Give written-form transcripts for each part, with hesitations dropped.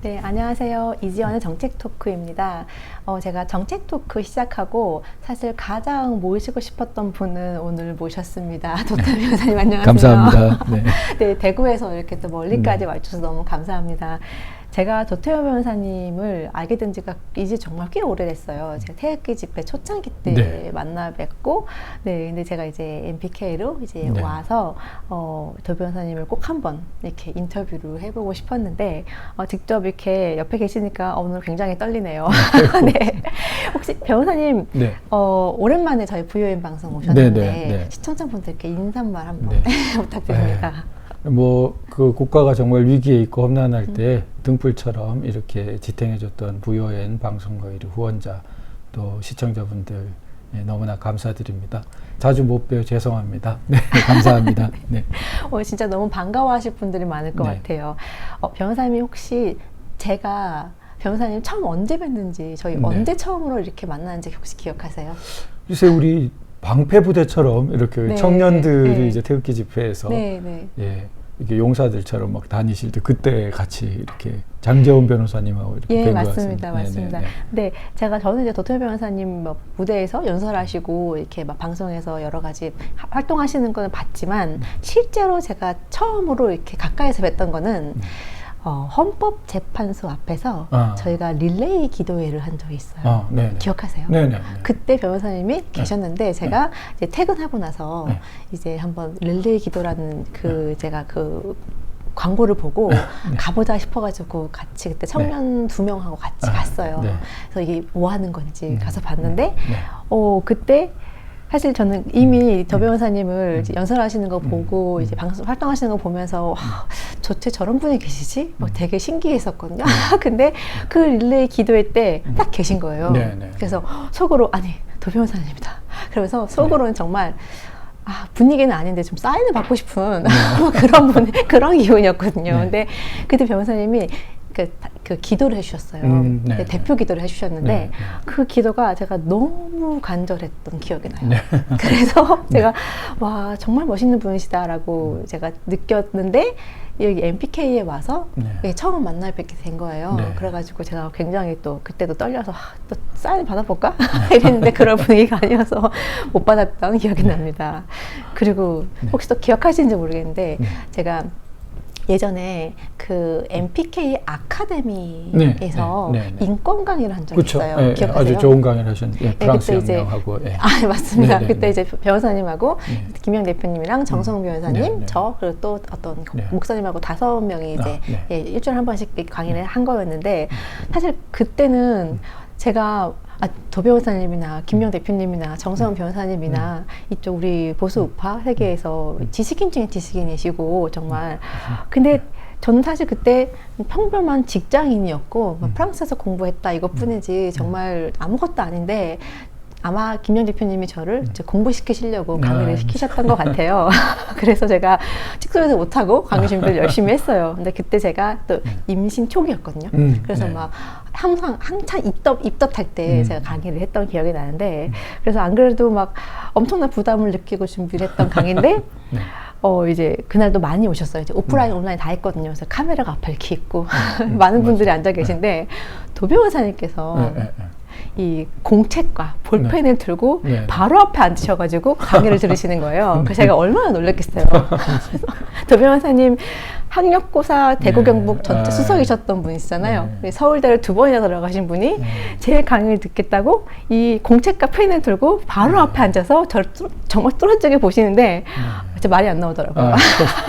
네, 안녕하세요. 이지연의 정책 토크입니다. 제가 정책 토크 시작하고 사실 가장 모시고 싶었던 분은 오늘 모셨습니다. 도태우 변호사님 안녕하세요. 감사합니다. 네. 네, 대구에서 이렇게 또 멀리까지 와주셔서 너무 감사합니다. 제가 도태우 변호사님을 알게 된 지가 이제 정말 꽤 오래됐어요. 제가 태극기 집회 초창기 때 만나 뵙고, 네, 근데 제가 이제 MPK로 이제 와서, 도 변호사님을 꼭 한번 이렇게 인터뷰를 해보고 싶었는데, 직접 이렇게 옆에 계시니까 오늘 굉장히 떨리네요. 네. 혹시 변호사님, 오랜만에 저희 VOM 방송 오셨는데, 시청자분들께 인사말 한번 부탁드립니다. 그 국가가 정말 위기에 있고 험난할 때 등불처럼 이렇게 지탱해줬던 VON 방송거의 후원자 또 시청자분들 너무나 감사드립니다. 자주 못 뵈어 죄송합니다. 네, 감사합니다. 네. 진짜 너무 반가워하실 분들이 많을 것 같아요. 변호사님이 혹시 제가 변호사님 처음 언제 뵀는지 저희 언제 처음으로 이렇게 만났는지 혹시 기억하세요? 글쎄 우리 방패부대처럼 이렇게 청년들이 이제 태극기 집회에서 이렇게 용사들처럼 막 다니실 때 그때 같이 이렇게 장재원 변호사님하고 이렇게 뵌 것 같습니다. 맞습니다. 네, 저는 이제 도태우 변호사님 무대에서 연설하시고 이렇게 막 방송에서 여러 가지 활동하시는 거는 봤지만 실제로 제가 처음으로 이렇게 가까이서 뵀던 거는 헌법재판소 앞에서 저희가 릴레이 기도회를 한 적이 있어요. 기억하세요? 네네. 그때 변호사님이 계셨는데 제가 이제 퇴근하고 나서 이제 한번 릴레이 기도라는 제가 광고를 보고 가보자 싶어가지고 같이 그때 청년 2명하고 같이 갔어요. 그래서 이게 뭐 하는 건지 가서 봤는데 그때 사실 저는 이미 더 변호사님을 연설하시는 거 보고 이제 방송 활동하시는 거 보면서 와, 도대체 저런 분이 계시지? 막 되게 신기했었거든요. 근데 그 릴레이 기도회 때 딱 계신 거예요. 그래서 속으로 아니 더 변호사님이다. 그러면서 속으로는 정말 분위기는 아닌데 좀 사인을 받고 싶은 그런 기분이었거든요. 근데 그때 변호사님이 그 기도를 해주셨어요. 대표 기도를 해주셨는데 그 기도가 제가 너무 간절했던 기억이 나요. 그래서 제가 와 정말 멋있는 분이시다라고 제가 느꼈는데 여기 MPK에 와서 처음 만나 뵙게 된 거예요. 그래가지고 제가 굉장히 또 그때도 떨려서 또 사인 받아볼까? 이랬는데 그런 분위기가 아니어서 못 받았던 기억이 납니다. 그리고 혹시 또 기억하시는지 모르겠는데 제가 예전에 그 MPK 아카데미에서 인권 강의를 한 적이 있어요. 기억하세요? 아주 좋은 강의를 하셨는데 프랑스 혁명하고 맞습니다. 그때 이제 변호사님하고 김영 대표님이랑 정성 변호사님, 저 그리고 또 어떤 목사님하고 5명이 이제 일주일에 한 번씩 강의를 한 거였는데 사실 그때는 제가 도 변호사님이나 김명 대표님이나 정성훈 변호사님이나 이쪽 우리 보수 우파 세계에서 지식인 중에 지식인이시고 정말 근데 저는 사실 그때 평범한 직장인이었고 프랑스에서 공부했다 이것뿐이지 정말 아무것도 아닌데 아마 김영 대표님이 저를 공부시키시려고 강의를 시키셨던 것 같아요. 그래서 제가 찍소리도 못하고 강의 준비를 열심히 했어요. 근데 그때 제가 또 임신 초기였거든요. 그래서 막 항상 한참 입덧할 때 제가 강의를 했던 기억이 나는데 그래서 안 그래도 막 엄청난 부담을 느끼고 준비를 했던 강의인데 이제 그날도 많이 오셨어요. 이제 오프라인, 온라인 다 했거든요. 그래서 카메라가 앞에 이렇게 있고 많은 분들이 앉아 계신데 도 변호사님께서 이 공책과 볼펜을 들고 바로 앞에 앉으셔가지고 강의를 들으시는 거예요. 그래서 제가 얼마나 놀랐겠어요. 도 변호사님 학력고사 대구 경북 전체 수석이셨던 분이시잖아요. 서울대를 2번이나 들어가신 분이 제 강의를 듣겠다고 이 공책과 펜을 들고 바로 앞에 앉아서 저를 정말 뚫어지게 보시는데 진짜 말이 안 나오더라고요.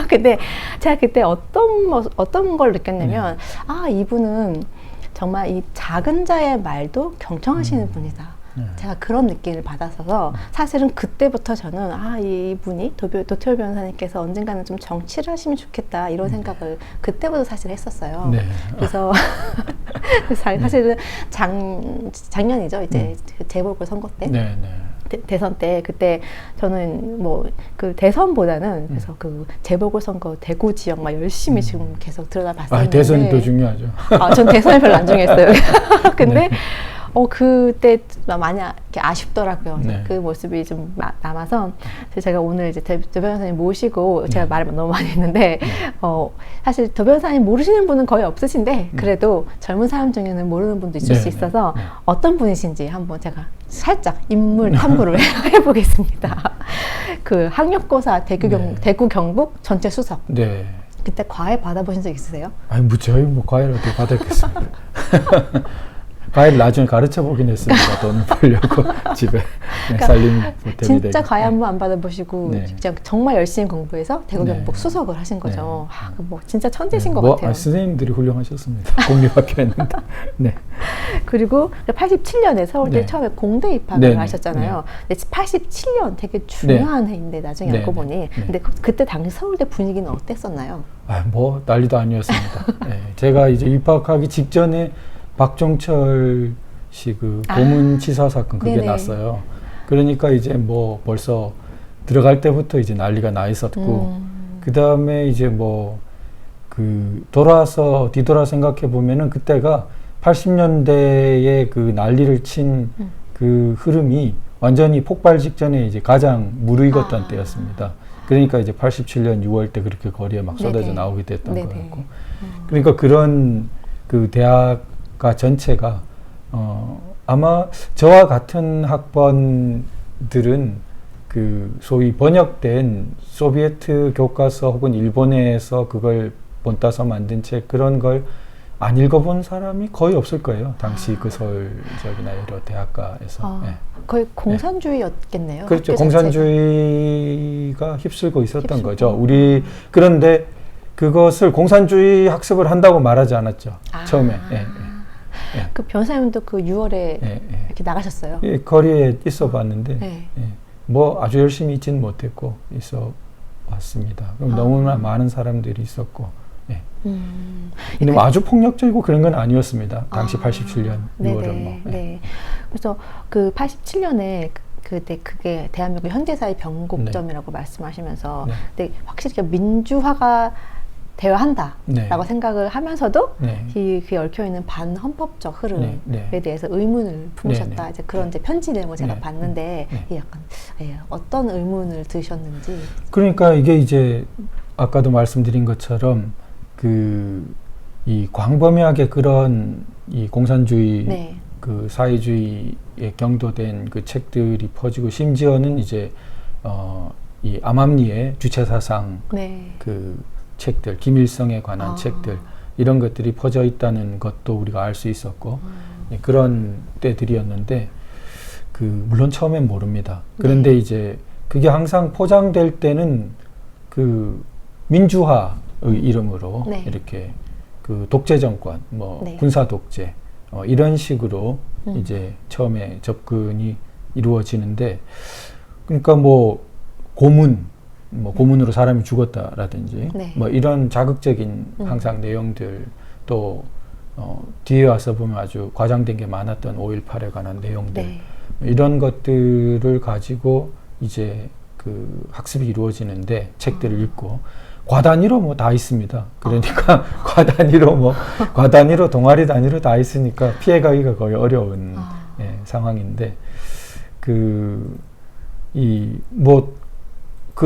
근데 제가 그때 어떤 걸 느꼈냐면 이분은 정말 이 작은 자의 말도 경청하시는 분이다. 제가 그런 느낌을 받았어서 사실은 그때부터 저는 이분이 도태우 변호사님께서 언젠가는 좀 정치를 하시면 좋겠다 이런 생각을 그때부터 사실 했었어요. 그래서 사실은 작년이죠. 이제 재보궐 선거 때. 대선 때 그때 저는 그 대선보다는 그래서 그 재보궐선거 대구 지역 막 열심히 지금 계속 들여다봤었는데 대선이 더 중요하죠. 전 대선이 별로 안 중요했어요. 근데 그때 많이 이렇게 아쉽더라고요. 네. 그 모습이 좀 남아서 제가 오늘 이제 도 변호사님 모시고 제가 말을 너무 많이 했는데 사실 도 변호사님 모르시는 분은 거의 없으신데 그래도 젊은 사람 중에는 모르는 분도 있을 수 있어서 어떤 분이신지 한번 제가 살짝 인물 탐구를 해보겠습니다. 그 학력고사 대구 경북 전체 수석. 네. 그때 과외 받아보신 적 있으세요? 아니 저희 과외를 어떻게 받았겠습니까? 과외를 나중에 가르쳐 보긴 했습니다. 돈 벌려고 집에 그러니까 살림 보탬이 진짜 되게. 과외 한번 안 받아보시고 진짜 정말 열심히 공부해서 대구 경북 수석을 하신 거죠. 뭐 진짜 천재신 것 같아요. 선생님들이 훌륭하셨습니다. 공립학교였는데. 네. 그리고 87년에 서울대 처음에 공대 입학을 하셨잖아요. 근데 87년 되게 중요한 해인데 나중에 알고 보니. 근데 그때 당시 서울대 분위기는 어땠었나요? 난리도 아니었습니다. 제가 이제 입학하기 직전에 박종철 씨 그 고문치사 사건 그게 났어요. 그러니까 이제 벌써 들어갈 때부터 이제 난리가 나 있었고, 그 다음에 이제 뒤돌아 생각해 보면은 그때가 80년대에 그 난리를 친 그 흐름이 완전히 폭발 직전에 이제 가장 무르익었던 때였습니다. 그러니까 이제 87년 6월 때 그렇게 거리에 막 쏟아져 나오게 됐던 거였고, 그러니까 그런 그 대학가 전체가 아마 저와 같은 학번들은 그 소위 번역된 소비에트 교과서 혹은 일본에서 그걸 본따서 만든 책 그런 걸 안 읽어본 사람이 거의 없을 거예요. 당시 그 서울적이나 여러 대학가에서. 거의 공산주의였겠네요. 그렇죠. 공산주의가 휩쓸고 있었던 거죠. 그런데 그것을 공산주의 학습을 한다고 말하지 않았죠. 처음에. 그 변호사님도 그 6월에 이렇게 나가셨어요? 거리에 있어 봤는데 아주 열심히 있지는 못했고 있어 왔습니다. 너무나 많은 사람들이 있었고 근데 아주 폭력적이고 그런 건 아니었습니다. 당시 87년 6월은 그래서 그 87년에 그때 그게 대한민국 현대사의 변곡점이라고 말씀하시면서 근데 확실히 민주화가 되어야 한다라고 생각을 하면서도 그 얽혀있는 반헌법적 흐름에 대해서 의문을 품으셨다. 이제 그런 이제 편지 내용을 제가 봤는데 약간 어떤 의문을 드셨는지. 그러니까 이게 이제 아까도 말씀드린 것처럼 이 광범위하게 그런 이 공산주의 그 사회주의에 경도된 그 책들이 퍼지고 심지어는 이제 이 암암리의 주체사상 그 책들, 김일성에 관한 책들 이런 것들이 퍼져 있다는 것도 우리가 알 수 있었고 그런 때들이었는데 물론 처음엔 모릅니다. 그런데 이제 그게 항상 포장될 때는 그 민주화의 이름으로 이렇게 그 독재 정권, 군사 독재 이런 식으로 이제 처음에 접근이 이루어지는데 그러니까 고문으로 사람이 죽었다라든지 이런 자극적인 항상 내용들 또 뒤에 와서 보면 아주 과장된 게 많았던 5.18에 관한 내용들 이런 것들을 가지고 이제 그 학습이 이루어지는데 책들을 읽고 과단위로 다 있습니다. 그러니까 과단위로 동아리 단위로 다 있으니까 피해가기가 거의 어려운 상황인데 그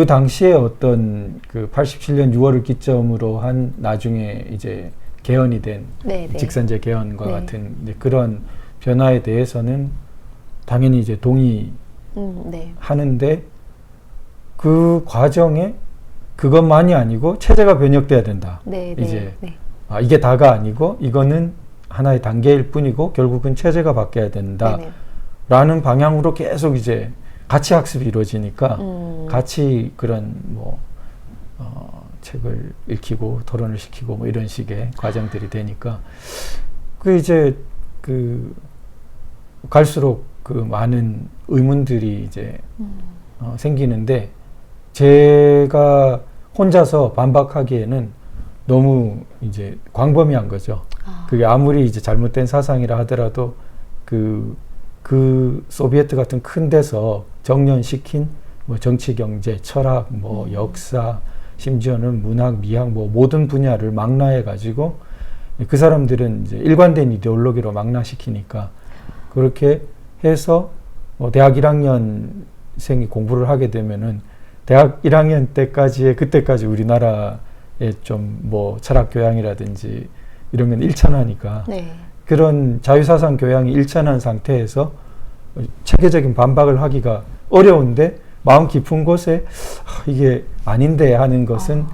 당시에 어떤 그 87년 6월을 기점으로 한 나중에 이제 개헌이 된 직선제 개헌과 같은 이제 그런 변화에 대해서는 당연히 이제 동의하는데 그 과정에 그것만이 아니고 체제가 변혁돼야 된다. 이게 다가 아니고 이거는 하나의 단계일 뿐이고 결국은 체제가 바뀌어야 된다. 라는 방향으로 계속 이제 같이 학습이 이루어지니까 같이 그런 책을 읽히고 토론을 시키고 이런 식의 과정들이 되니까 이제 갈수록 많은 의문들이 이제 생기는데 제가 혼자서 반박하기에는 너무 이제 광범위한 거죠. 그게 아무리 이제 잘못된 사상이라 하더라도 그 소비에트 같은 큰 데서 정년시킨 정치, 경제, 철학, 역사, 심지어는 문학, 미학 모든 분야를 망라해 가지고 그 사람들은 이제 일관된 이데올로기로 망라시키니까 그렇게 해서 대학 1학년생이 공부를 하게 되면은 대학 1학년 때까지의 그때까지 우리나라의 좀 뭐 철학 교양이라든지 이런 건 일천하니까 네. 그런 자유사상 교양이 일천한 상태에서 체계적인 반박을 하기가 어려운데 마음 깊은 곳에 이게 아닌데 하는 것은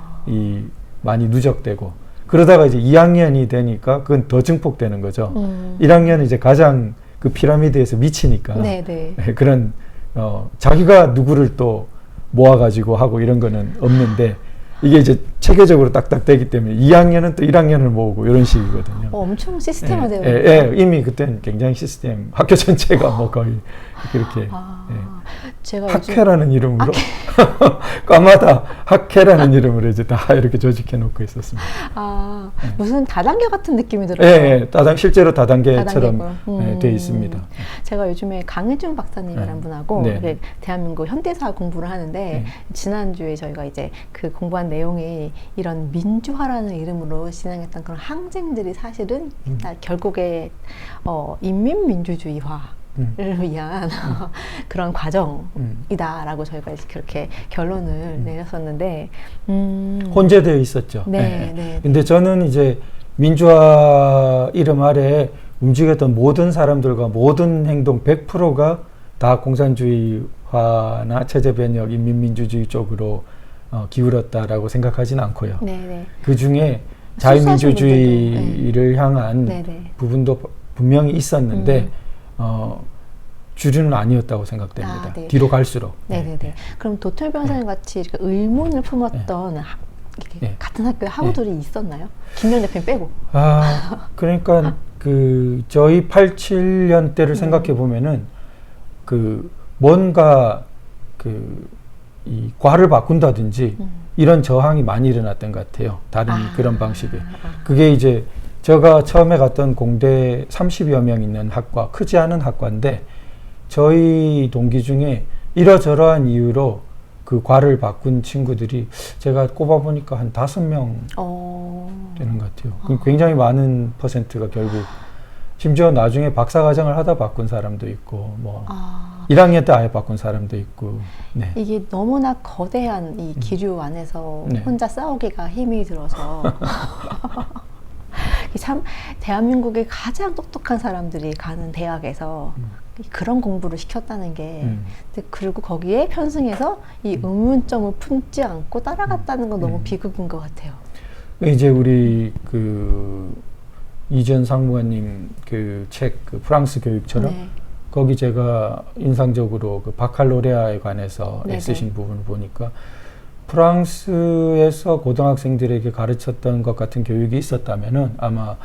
많이 누적되고 그러다가 이제 2학년이 되니까 그건 더 증폭되는 거죠. 1학년은 이제 가장 그 피라미드에서 미치니까 네네. 그런 자기가 누구를 또 모아가지고 하고 이런 거는 없는데 이게 이제 체계적으로 딱딱 되기 때문에 2학년은 또 1학년을 모으고 이런 식이거든요. 엄청 시스템화되어 있는 이미 그때는 굉장히 시스템, 학교 전체가 뭐 거의 그렇게 제가 학회라는 이름으로 과마다 학회라는 이름으로 이제 다 이렇게 조직해 놓고 있었습니다. 무슨 다단계 같은 느낌이 들어요. 실제로 다단계처럼 돼 있습니다. 제가 요즘에 강혜중 박사님이라는 분하고 대한민국 현대사 공부를 하는데 지난주에 저희가 이제 그 공부한 내용이 이런 민주화라는 이름으로 진행했던 그런 항쟁들이 사실은 결국에 인민민주주의화 를 위한 그런 과정이다라고 저희가 그렇게 결론을 내렸었는데 혼재되어 있었죠. 네. 근데 저는 이제 민주화 이름 아래 움직였던 모든 사람들과 모든 행동 100%가 다 공산주의화나 체제 변혁, 인민민주주의 쪽으로 기울었다라고 생각하진 않고요. 그 중에 자유민주주의를 향한 부분도 분명히 있었는데 주류는 아니었다고 생각됩니다. 뒤로 갈수록. 그럼 도철 변호사님 같이 이렇게 의문을 품었던 같은 학교에 학우들이 있었나요? 김영 대표님 빼고. 그러니까 그 저희 87년 때를 생각해 보면은 그 뭔가 이 과를 바꾼다든지 이런 저항이 많이 일어났던 것 같아요. 다른 그런 방식의. 그게 이제 제가 처음에 갔던 공대 30여 명 있는 학과, 크지 않은 학과인데 저희 동기 중에 이러저러한 이유로 그 과를 바꾼 친구들이 제가 꼽아보니까 한 5명 되는 것 같아요. 굉장히 많은 퍼센트가 결국 심지어 나중에 박사과정을 하다 바꾼 사람도 있고 1학년 때 아예 바꾼 사람도 있고. 이게 너무나 거대한 이 기류 안에서 혼자 싸우기가 힘이 들어서 참 대한민국의 가장 똑똑한 사람들이 가는 대학에서 그런 공부를 시켰다는 게 그리고 거기에 편승해서 이 의문점을 품지 않고 따라갔다는 건 너무 비극인 것 같아요. 이제 우리 그 이전 상무관님 그 책 그 프랑스 교육처럼 거기 제가 인상적으로 그 바칼로레아에 관해서 쓰신 부분을 보니까 프랑스에서 고등학생들에게 가르쳤던 것 같은 교육이 있었다면은 아마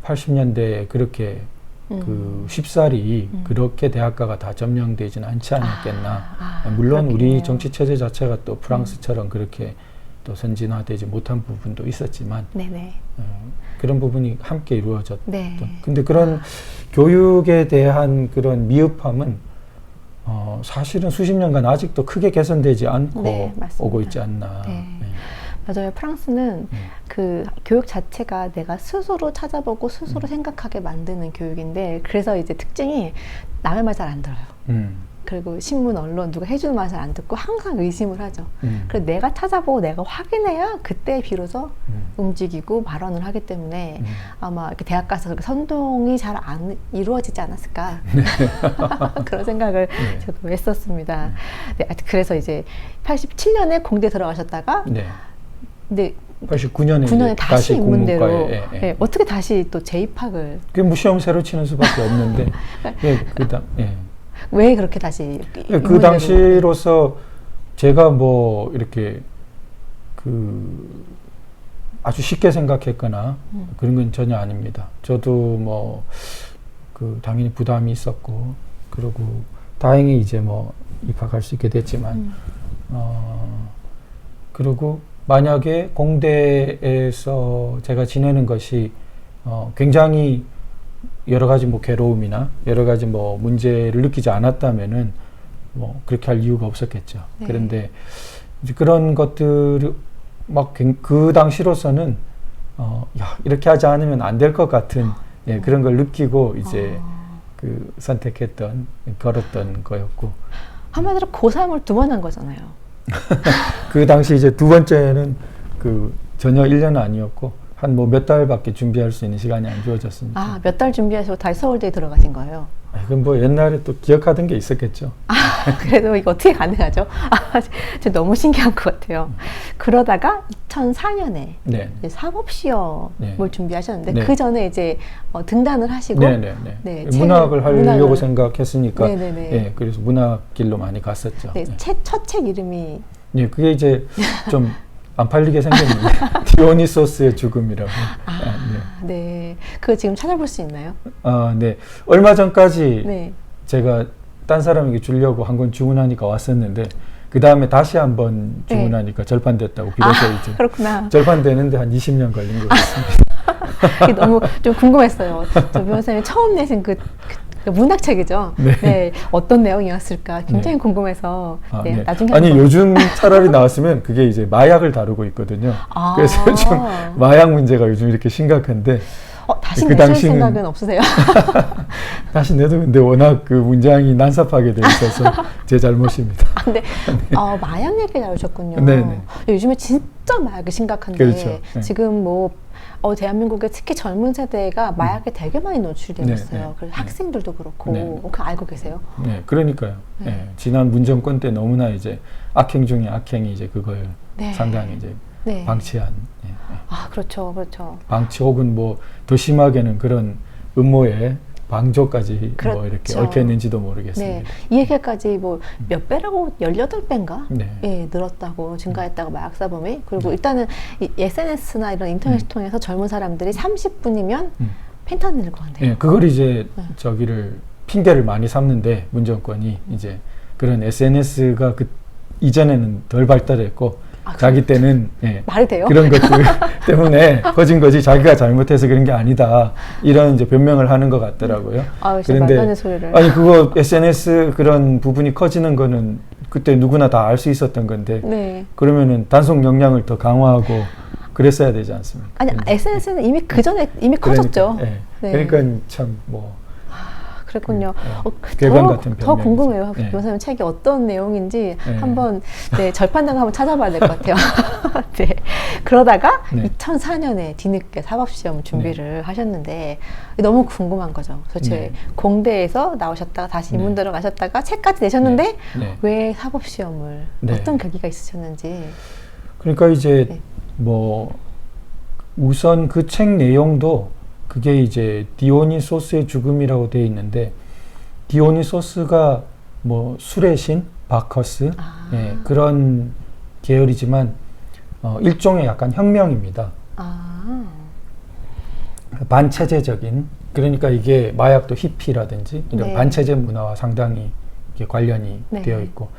80년대에 그렇게 그 쉽사리 그렇게 대학가가 다 점령되지는 않지 않았겠나. 물론 우리 정치 체제 자체가 또 프랑스처럼 그렇게 또 선진화되지 못한 부분도 있었지만 그런 부분이 함께 이루어졌던. 근데 그런 교육에 대한 그런 미흡함은 사실은 수십 년간 아직도 크게 개선되지 않고 오고 있지 않나. 맞아요. 프랑스는 그 교육 자체가 내가 스스로 찾아보고 스스로 생각하게 만드는 교육인데 그래서 이제 특징이 남의 말 잘 안 들어요. 그리고 신문, 언론 누가 해주는 말 잘 안 듣고 항상 의심을 하죠. 그래서 내가 찾아보고 내가 확인해야 그때 비로소 움직이고 발언을 하기 때문에 아마 이렇게 대학 가서 선동이 잘 안 이루어지지 않았을까 그런 생각을 저도 했었습니다. 그래서 이제 87년에 공대 들어가셨다가 근데 89년에 다시 인문대로 어떻게 다시 또 재입학을 그게 뭐 시험 새로 치는 수밖에 없는데 왜 그렇게 다시 그 당시로서 제가 뭐 이렇게 그 아주 쉽게 생각했거나 그런 건 전혀 아닙니다. 저도 뭐 그 당연히 부담이 있었고 그리고 다행히 이제 뭐 입학할 수 있게 됐지만 그리고 만약에 공대에서 제가 지내는 것이 굉장히 여러 가지 뭐 괴로움이나 여러 가지 뭐 문제를 느끼지 않았다면은 뭐 그렇게 할 이유가 없었겠죠. 그런데 이제 그런 것들을 막 그 당시로서는 야, 이렇게 하지 않으면 안 될 것 같은 그런 걸 느끼고 이제 그 선택했던 걸었던 거였고 한마디로 고3을 2번 한 거잖아요. 그 당시 이제 두 번째는 그 전혀 1년은 아니었고 한 뭐 몇 달밖에 준비할 수 있는 시간이 안 주어졌습니다. 아, 몇 달 준비하시고 다시 서울대에 들어가신 거예요? 그럼 뭐 옛날에 또 기억하던 게 있었겠죠. 아, 그래도 이거 어떻게 가능하죠? 아, 저 너무 신기한 것 같아요. 그러다가 2004년에 네. 사법시험을 네. 준비하셨는데 네. 그 전에 이제 등단을 하시고 네, 문학을 하려고 생각했으니까 네네네. 예, 그래서 문학 길로 많이 갔었죠. 네, 예. 첫 책 이름이 예, 그게 이제 좀 안 팔리게 생겼는데 디오니소스의 죽음이라고. 네. 그거 지금 찾아볼 수 있나요? 네. 얼마 전까지 네. 제가 딴 사람에게 주려고 한 권 주문하니까 왔었는데 그 다음에 다시 한번 주문하니까 절판됐다고 비로소 이제 그렇구나. 절판되는데 한 20년 걸린 것 같습니다. 너무 좀 궁금했어요. 저 변호사님이 처음 내신 그 문학책이죠. 네. 네. 어떤 내용이었을까 굉장히 궁금해서 네. 나중에 아니 한번. 요즘 차라리 나왔으면 그게 이제 마약을 다루고 있거든요. 그래서 요즘 마약 문제가 요즘 이렇게 심각한데 다시 그 내실 당시는 생각은 없으세요? 다시 내도 근데 워낙 그 문장이 난삽하게 돼 있어서 제 잘못입니다. 근데 마약 얘기 다루셨군요. 네네. 요즘에 진짜 마약이 심각한데 그렇죠. 네. 지금 뭐 대한민국의 특히 젊은 세대가 마약에 되게 많이 노출되어 있어요. 그래서 학생들도 그렇고 그거 알고 계세요? 네, 그러니까요. 네. 지난 문정권 때 너무나 이제 악행 중에 악행이 이제 그걸 상당히 이제 방치한. 그렇죠, 그렇죠. 방치 혹은 뭐 더 심하게는 그런 음모에 방조까지 그렇죠. 뭐 이렇게 얽혀 있는지도 모르겠습니다. 네. 이 얘기까지 뭐 몇 배라고 18배인가? 네. 예, 늘었다고 증가했다고 마약 사범이. 그리고 일단은 이 SNS나 이런 인터넷을 통해서 젊은 사람들이 30분이면 펜타닐을 구한대요. 네, 그걸 이제 저기를 핑계를 많이 삼는데 문정권이 이제 그런 SNS가 그 이전에는 덜 발달했고 자기 때는 말이 돼요? 그런 것들 때문에 거진 거지 자기가 잘못해서 그런 게 아니다 이런 이제 변명을 하는 것 같더라고요. 그런데 소리를. 아니 그거 SNS 그런 부분이 커지는 거는 그때 누구나 다 알 수 있었던 건데 그러면은 단속 역량을 더 강화하고 그랬어야 되지 않습니까? 아니 SNS는 이미 그 전에 이미 커졌죠. 그러니까 참 뭐. 그랬군요. 더 궁금해요. 변호사님 책이 어떤 내용인지 한번 절판단 한번 찾아봐야 될 것 같아요. 네. 그러다가 2004년에 뒤늦게 사법시험 준비를 하셨는데 너무 궁금한 거죠. 도대체 공대에서 나오셨다가 다시 인문 들어가셨다가 책까지 내셨는데 왜 사법시험을 어떤 계기가 있으셨는지. 그러니까 이제 뭐 우선 그 책 내용도 그게 이제 디오니소스의 죽음이라고 되어 있는데 디오니소스가 뭐 술의 신, 바커스 그런 계열이지만 일종의 약간 혁명입니다. 반체제적인 그러니까 이게 마약도 히피라든지 이런 반체제 문화와 상당히 이게 관련이 되어 있고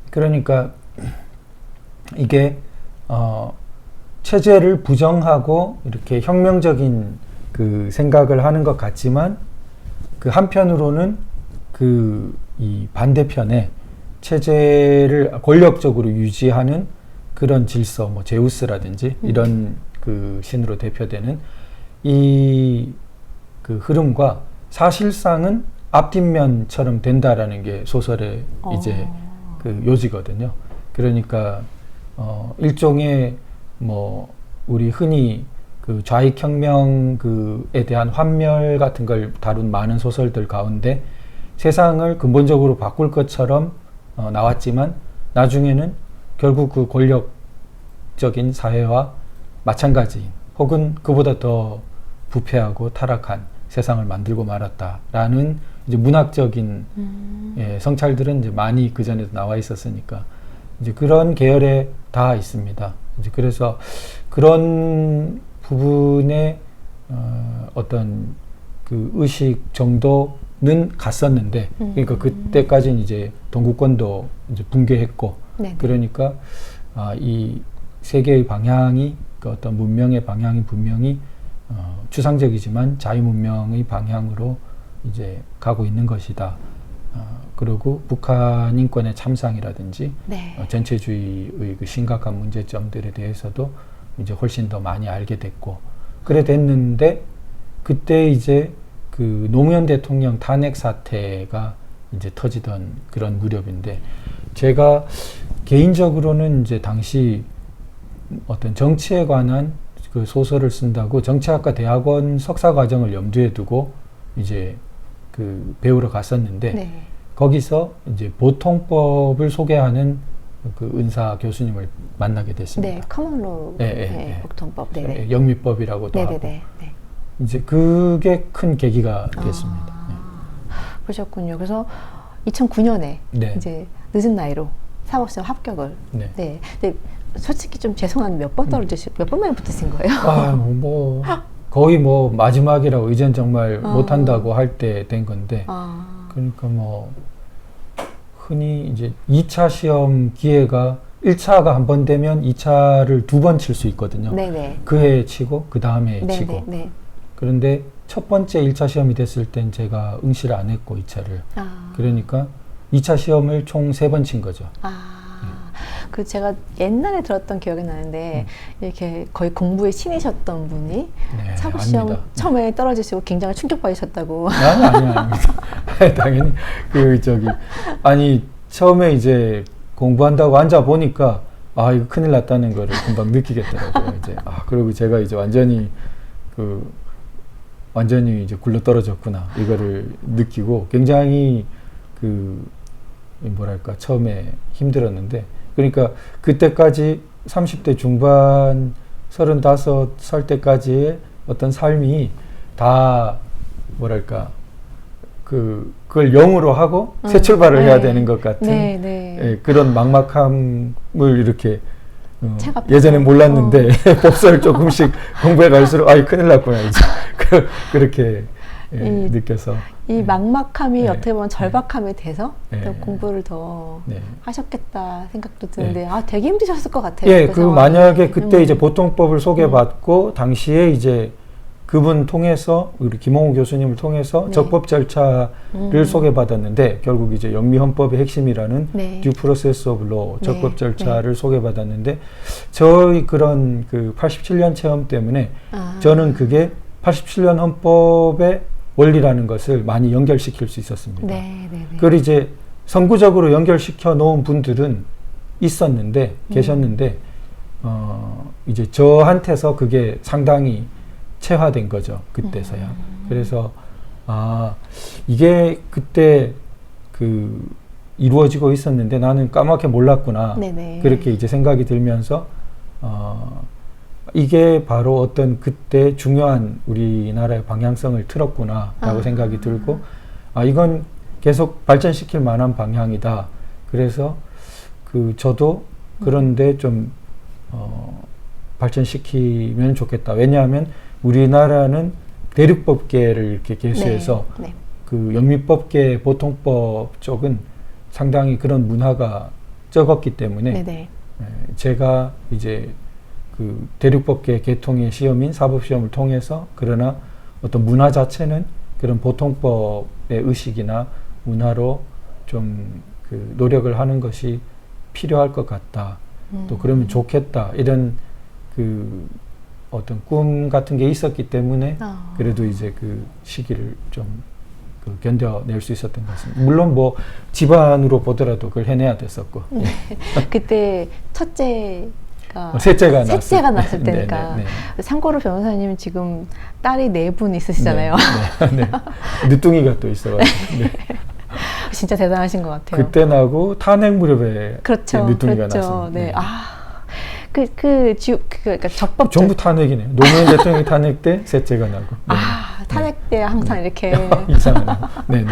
그러니까 이게 체제를 부정하고 이렇게 혁명적인 그 생각을 하는 것 같지만 그 한편으로는 그 이 반대편에 체제를 권력적으로 유지하는 그런 질서, 뭐 제우스라든지 이런 그 신으로 대표되는 이 그 흐름과 사실상은 앞뒷면처럼 된다라는 게 소설의 이제 그 요지거든요. 그러니까 일종의 뭐 우리 흔히 그 좌익혁명 그에 대한 환멸 같은 걸 다룬 많은 소설들 가운데 세상을 근본적으로 바꿀 것처럼 나왔지만 나중에는 결국 그 권력적인 사회와 마찬가지 혹은 그보다 더 부패하고 타락한 세상을 만들고 말았다라는 이제 문학적인 성찰들은 이제 많이 그 전에도 나와 있었으니까 이제 그런 계열에 다 있습니다. 이제 그래서 그런 부분의 어떤 그 의식 정도는 갔었는데, 그러니까 그때까지는 이제 동구권도 이제 붕괴했고, 그러니까 이 세계의 방향이 그 어떤 문명의 방향이 분명히 추상적이지만 자유문명의 방향으로 이제 가고 있는 것이다. 그리고 북한 인권의 참상이라든지 전체주의의 그 심각한 문제점들에 대해서도 이제 훨씬 더 많이 알게 됐고 그래 됐는데 그때 이제 그 노무현 대통령 탄핵 사태가 이제 터지던 그런 무렵인데 제가 개인적으로는 이제 당시 어떤 정치에 관한 그 소설을 쓴다고 정치학과 대학원 석사 과정을 염두에 두고 이제 그 배우러 갔었는데 네. 거기서 이제 보통법을 소개하는 그 은사 교수님을 만나게 됐습니다. 네, 커먼로 보통법. 네네. 영미법이라고도 하고 네네네. 네. 이제 그게 큰 계기가 됐습니다. 그러셨군요. 그래서 2009년에 네. 이제 늦은 나이로 사법시험 합격을. 네. 네. 근데 솔직히 좀 죄송한데 몇 번 떨어지신, 몇 번 만에 붙으신 거예요? 뭐 거의 뭐 마지막이라고 이젠 정말 못한다고 할 때 된 건데 그러니까 뭐 흔히 이제 2차 시험 기회가 1차가 한 번 되면 2차를 2번 칠 수 있거든요. 네네. 그 해에 치고 그 다음 해에 네네. 치고. 네. 그런데 첫 번째 1차 시험이 됐을 땐 제가 응시를 안 했고 2차를. 그러니까 2차 시험을 총 3번 친 거죠. 그 제가 옛날에 들었던 기억이 나는데 이렇게 거의 공부에 신이셨던 분이 네, 사법시험 아닙니다. 처음에 떨어지시고 굉장히 충격받으셨다고. 아닙니다. 당연히 아니 처음에 이제 공부한다고 앉아 보니까 이거 큰일 났다는 거를 금방 느끼겠더라고요. 이제 그리고 제가 이제 완전히 이제 굴러 떨어졌구나 이거를 느끼고 굉장히 뭐랄까 처음에 힘들었는데 그러니까 그때까지 30대 중반 35살 때까지의 어떤 삶이 다 뭐랄까 그걸 0으로 하고 새 출발을 해야 되는 것 같은 그런 막막함을 이렇게 예전에 몰랐는데 법서를 조금씩 공부해 갈수록 큰일 났구나 이제 그렇게 느껴서 이 막막함이 어떻게 보면 절박함이 돼서 또 공부를 더 하셨겠다 생각도 드는데 되게 힘드셨을 것 같아요. 그 만약에 그때 이제 보통법을 소개받고 당시에 이제 그분 통해서 우리 김홍우 교수님을 통해서 적법 절차를 소개받았는데 결국 이제 영미헌법의 핵심이라는 Due Process of Law 적법 절차를 소개받았는데 저희 그런 그 87년 체험 때문에 저는 그게 87년 헌법의 원리라는 것을 많이 연결시킬 수 있었습니다. 그걸 이제 선구적으로 연결시켜 놓은 분들은 있었는데 계셨는데 이제 저한테서 그게 상당히 체화된 거죠. 그때서야. 그래서 이게 그때 이루어지고 있었는데 나는 까맣게 몰랐구나. 그렇게 이제 생각이 들면서 이게 바로 어떤 그때 중요한 우리나라의 방향성을 틀었구나 라고 생각이 들고 이건 계속 발전시킬 만한 방향이다. 그래서 저도 그런데 좀 발전시키면 좋겠다. 왜냐하면 우리나라는 대륙법계를 이렇게 계수해서 그 영미법계 보통법 쪽은 상당히 그런 문화가 적었기 때문에 제가 이제 그 대륙법계 개통의 시험인 사법시험을 통해서 그러나 어떤 문화 자체는 그런 보통법의 의식이나 문화로 좀 노력을 하는 것이 필요할 것 같다. 또 그러면 좋겠다. 이런 어떤 꿈 같은 게 있었기 때문에 그래도 이제 그 시기를 좀 견뎌낼 수 있었던 것 같습니다. 물론 뭐 집안으로 보더라도 그걸 해내야 됐었고. 그때 셋째가 났을 때니까. 참고로 변호사님은 지금 딸이 4분 있으시잖아요. 늦둥이가 또 있어가지고. 진짜 대단하신 것 같아요. 그때 나고 탄핵 무렵에 늦둥이가 났습니다. 그러니까 적법 전부 탄핵이네요. 노무현 대통령이 탄핵 때 셋째가 나고. 탄핵 때 항상 이렇게 이상하네요.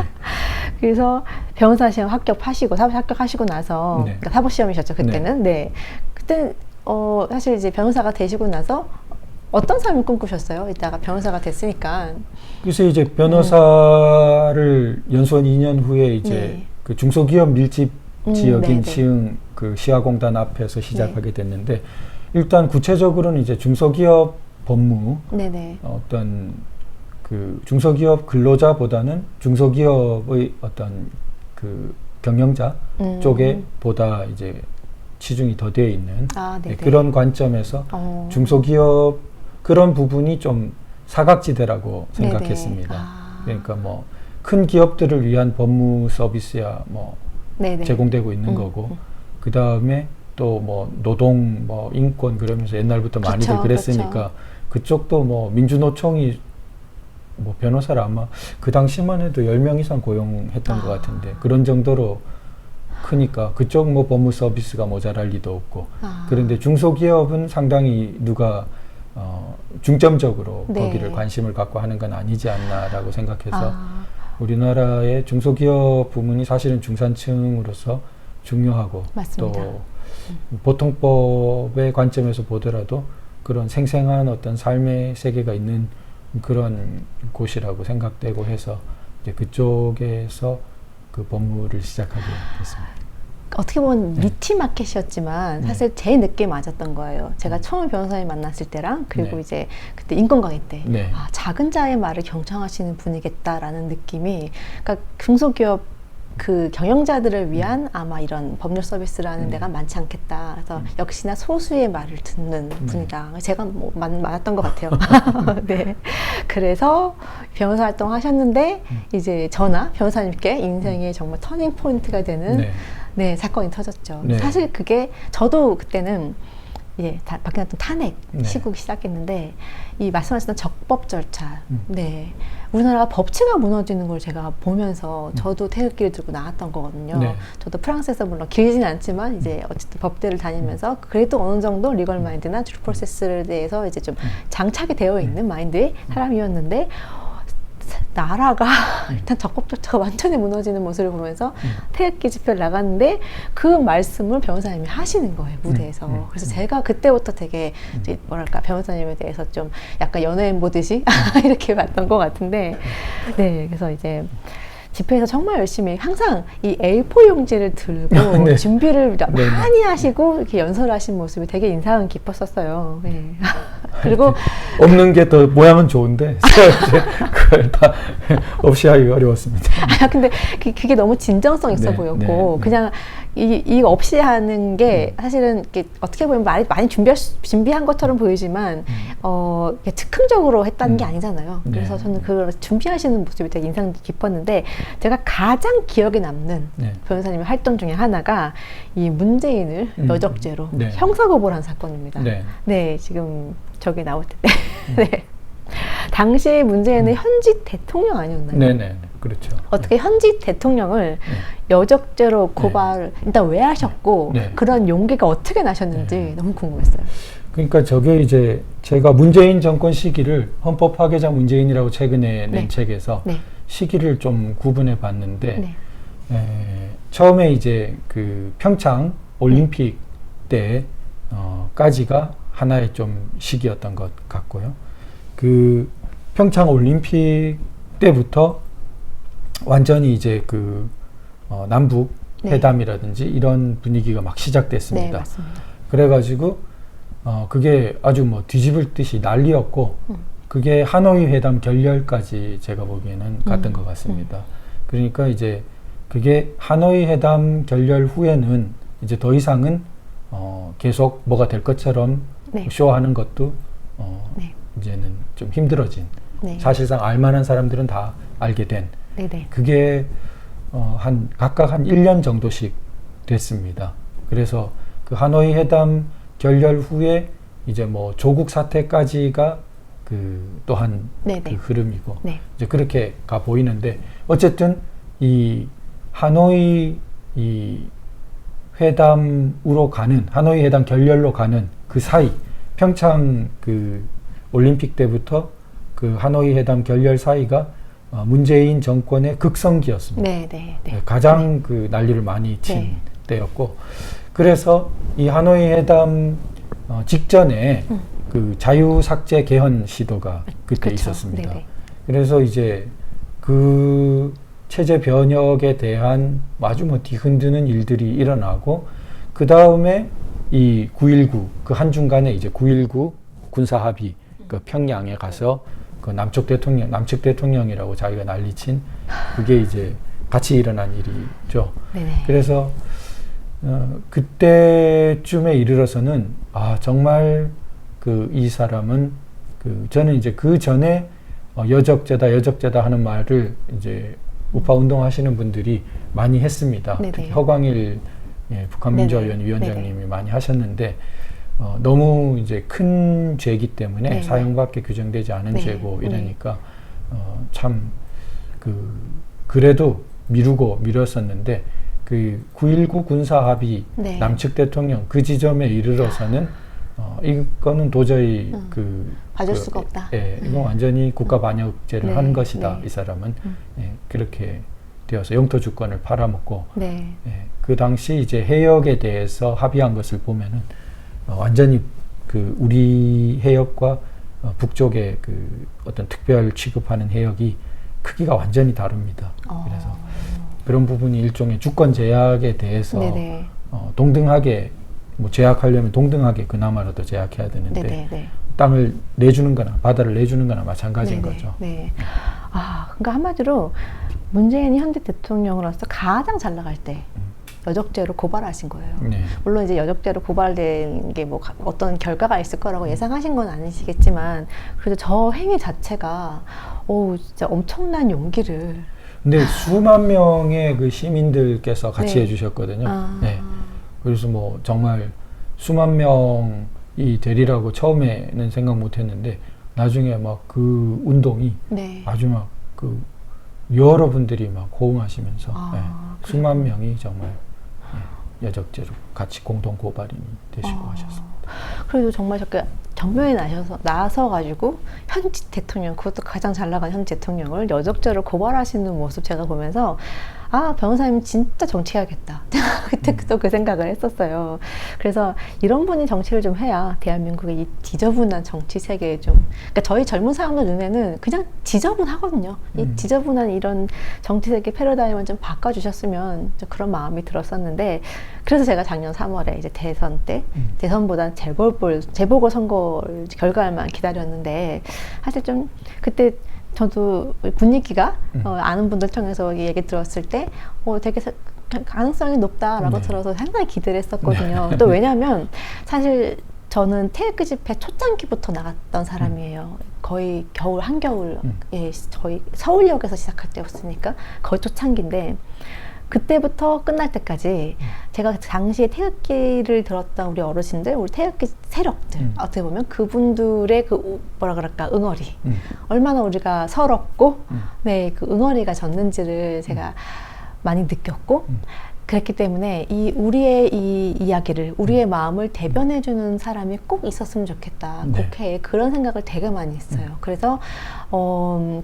그래서 변호사 시험 합격하시고 사법 합격하시고 나서 그러니까 사법 시험이셨죠 그때는. 그때 사실 이제 변호사가 되시고 나서 어떤 삶을 꿈꾸셨어요? 이따가 변호사가 됐으니까. 그래서 이제 변호사를 연수원 2년 후에 이제 그 중소기업 밀집 지역인 시흥 그 시아공단 앞에서 시작하게 됐는데 일단 구체적으로는 이제 중소기업 법무 어떤 그 중소기업 근로자보다는 중소기업의 어떤 그 경영자 쪽에 보다 이제 치중이 더 되어 있는 그런 관점에서 중소기업 그런 부분이 좀 사각지대라고 생각했습니다. 그러니까 뭐 큰 기업들을 위한 법무 서비스야 뭐 네네. 제공되고 있는 거고 그 다음에 또 뭐 노동 뭐 인권 그러면서 옛날부터 많이들 그렇죠, 그랬으니까 그렇죠. 그쪽도 뭐 민주노총이 뭐 변호사를 아마 그 당시만 해도 10명 이상 고용했던 것 같은데 그런 정도로 크니까 그쪽 뭐 법무 서비스가 모자랄 리도 없고 그런데 중소기업은 상당히 누가 중점적으로 네. 거기를 관심을 갖고 하는 건 아니지 않나라고 생각해서 우리나라의 중소기업 부문이 사실은 중산층으로서 중요하고 맞습니다. 또 보통법의 관점에서 보더라도 그런 생생한 어떤 삶의 세계가 있는 그런 곳이라고 생각되고 해서 이제 그쪽에서 그 법무를 시작하게 됐습니다. 어떻게 보면 니치 마켓이었지만 사실 제일 늦게 맞았던 거예요. 제가 처음 변호사님 만났을 때랑 그리고 이제 그때 인권강의 때 작은 자의 말을 경청하시는 분이겠다라는 느낌이 그러니까 중소기업 그 경영자들을 위한 아마 이런 법률 서비스라는 데가 많지 않겠다. 그래서 역시나 소수의 말을 듣는 분이다. 제가 뭐 맞았던 것 같아요. 네. 그래서 변호사 활동 하셨는데 이제 저나 변호사님께 인생의 정말 터닝 포인트가 되는 네, 사건이 터졌죠. 사실 그게 저도 그때는 박근혜 탄핵 시국이 시작했는데 이 말씀하셨던 적법 절차, 우리나라가 법치가 무너지는 걸 제가 보면서 저도 태극기를 들고 나왔던 거거든요. 저도 프랑스에서 물론 길지는 않지만 이제 어쨌든 법대를 다니면서 그래도 어느 정도 리걸 마인드나 트루 프로세스에 대해서 이제 좀 장착이 되어 있는 마인드의 사람이었는데 나라가 일단 적법 절차가 완전히 무너지는 모습을 보면서 태극기 집회를 나갔는데 그 말씀을 변호사님이 하시는 거예요, 무대에서. 그래서 제가 그때부터 되게 이제 뭐랄까 변호사님에 대해서 좀 약간 연예인 보듯이 이렇게 봤던 것 같은데 그래서 이제 집회에서 정말 열심히 항상 이 A4 용지를 들고 준비를 많이 하시고 이렇게 연설하신 모습이 되게 인상 깊었었어요. 그리고 없는 게 더 모양은 좋은데 그걸 다 없이 하기가 어려웠습니다. 근데 그게 너무 진정성 있어 보였고 그냥 이 없이 하는 게 사실은 이렇게 어떻게 보면 많이 준비한 것처럼 보이지만 즉흥적으로 했다는 게 아니잖아요. 그래서 저는 그걸 준비하시는 모습이 되게 인상 깊었는데 제가 가장 기억에 남는 변호사님의 활동 중에 하나가 이 문재인을 여적죄로 형사고발한 사건입니다. 지금 저기 나올 텐데 당시 문재인은 현직 대통령 아니었나요? 그렇죠. 어떻게 현직 대통령을 여적죄로 고발을 일단 왜 하셨고 그런 용기가 어떻게 나셨는지 너무 궁금했어요. 그러니까 저게 이제 제가 문재인 정권 시기를 헌법 파괴자 문재인이라고 최근에 낸 책에서 시기를 좀 구분해 봤는데 처음에 이제 그 평창 올림픽 때까지가 하나의 좀 시기였던 것 같고요. 그 평창 올림픽 때부터 완전히 이제 그 남북 회담이라든지 이런 분위기가 막 시작됐습니다. 맞습니다. 그래가지고 그게 아주 뭐 뒤집을 듯이 난리였고 그게 하노이 회담 결렬까지 제가 보기에는 갔던 것 같습니다. 그러니까 이제 그게 하노이 회담 결렬 후에는 이제 더 이상은 계속 뭐가 될 것처럼 쇼하는 것도 이제는 좀 힘들어진 사실상 알만한 사람들은 다 알게 된 그게 각각 한 1년 정도씩 됐습니다. 그래서 그 하노이 회담 결렬 후에 이제 뭐 조국 사태까지가 그 또한 그 흐름이고 이제 그렇게 가 보이는데 어쨌든 이 하노이 이 회담으로 가는 하노이 회담 결렬로 가는 그 사이 평창 그 올림픽 때부터 그 하노이 회담 결렬 사이가 문재인 정권의 극성기였습니다. 가장 그 난리를 많이 친 때였고 그래서 이 하노이 회담 직전에 그 자유삭제 개헌 시도가 그때 있었습니다. 그래서 이제 그 체제 변혁에 대한 아주 뭐 뒤흔드는 일들이 일어나고 그 다음에 이 9.19 그 한중간에 이제 9.19 군사합의 그 평양에 가서 그 남측 대통령이라고 자기가 난리친 그게 이제 같이 일어난 일이죠. 그래서 그때쯤에 이르러서는 정말 그 이 사람은 그 저는 이제 그 전에 여적죄다 하는 말을 이제 우파 운동하시는 분들이 많이 했습니다. 특히 허광일 북한민주화위원 위원장님이 많이 하셨는데 너무 이제 큰 죄이기 때문에 사형밖에 규정되지 않은 죄고 이러니까 참 그래도 미뤘었는데 그 9.19 군사 합의 남측 대통령 그 지점에 이르러서는 이거는 도저히 봐줄 수가 없다. 이건 완전히 국가 반역죄를 한 것이다. 이 사람은 그렇게 되어서 영토 주권을 팔아먹고 그 당시 이제 해역에 대해서 합의한 것을 보면은 완전히 우리 해역과 북쪽의 어떤 특별 취급하는 해역이 크기가 완전히 다릅니다. 그래서 그런 부분이 일종의 주권 제약에 대해서 동등하게 제약하려면 동등하게 그나마라도 제약해야 되는데 땅을 내주는 거나 바다를 내주는 거나 마찬가지인 거죠. 그러니까 한마디로 문재인이 현재 대통령으로서 가장 잘 나갈 때 여적죄로 고발하신 거예요. 물론 이제 여적죄로 고발된 게 뭐 어떤 결과가 있을 거라고 예상하신 건 아니시겠지만 그래도 저 행위 자체가 진짜 엄청난 용기를. 근데 수만 명의 그 시민들께서 같이 해주셨거든요. 그래서 뭐 정말 수만 명이 되리라고 처음에는 생각 못했는데 나중에 막 그 운동이 아주 막 여러분들이 막 호응하시면서 수만 명이 정말 여적죄로 같이 공동 고발인이 되시고 하셨습니다. 그래도 정말 저렇게 정면에 나서가지고 현지 대통령, 그것도 가장 잘 나간 현지 대통령을 여적죄로 고발하시는 모습 제가 보면서 변호사님 진짜 정치해야겠다. 그때 또 그 생각을 했었어요. 그래서 이런 분이 정치를 좀 해야 대한민국의 이 지저분한 정치 세계에 그러니까 저희 젊은 사람들 눈에는 그냥 지저분하거든요. 이 지저분한 이런 정치 세계 패러다임을 좀 바꿔주셨으면 좀 그런 마음이 들었었는데, 그래서 제가 작년 3월에 이제 대선 때, 대선보단 재보궐선거 결과만 기다렸는데, 사실 좀 그때 저도 분위기가 아는 분들 통해서 얘기 들었을 때 되게 가능성이 높다라고 들어서 상당히 기대를 했었거든요. 또 왜냐하면 사실 저는 태극기 집회 초창기부터 나갔던 사람이에요. 거의 한겨울 저희 서울역에서 시작할 때였으니까 거의 초창기인데, 그때부터 끝날 때까지 제가 당시에 태극기를 들었던 우리 어르신들, 우리 태극기 세력들, 어떻게 보면 그분들의 응어리, 얼마나 우리가 서럽고 그 응어리가 졌는지를 제가 많이 느꼈고, 그랬기 때문에 우리의 이 이야기를, 우리의 마음을 대변해주는 사람이 꼭 있었으면 좋겠다. 국회에 그런 생각을 되게 많이 했어요. 그래서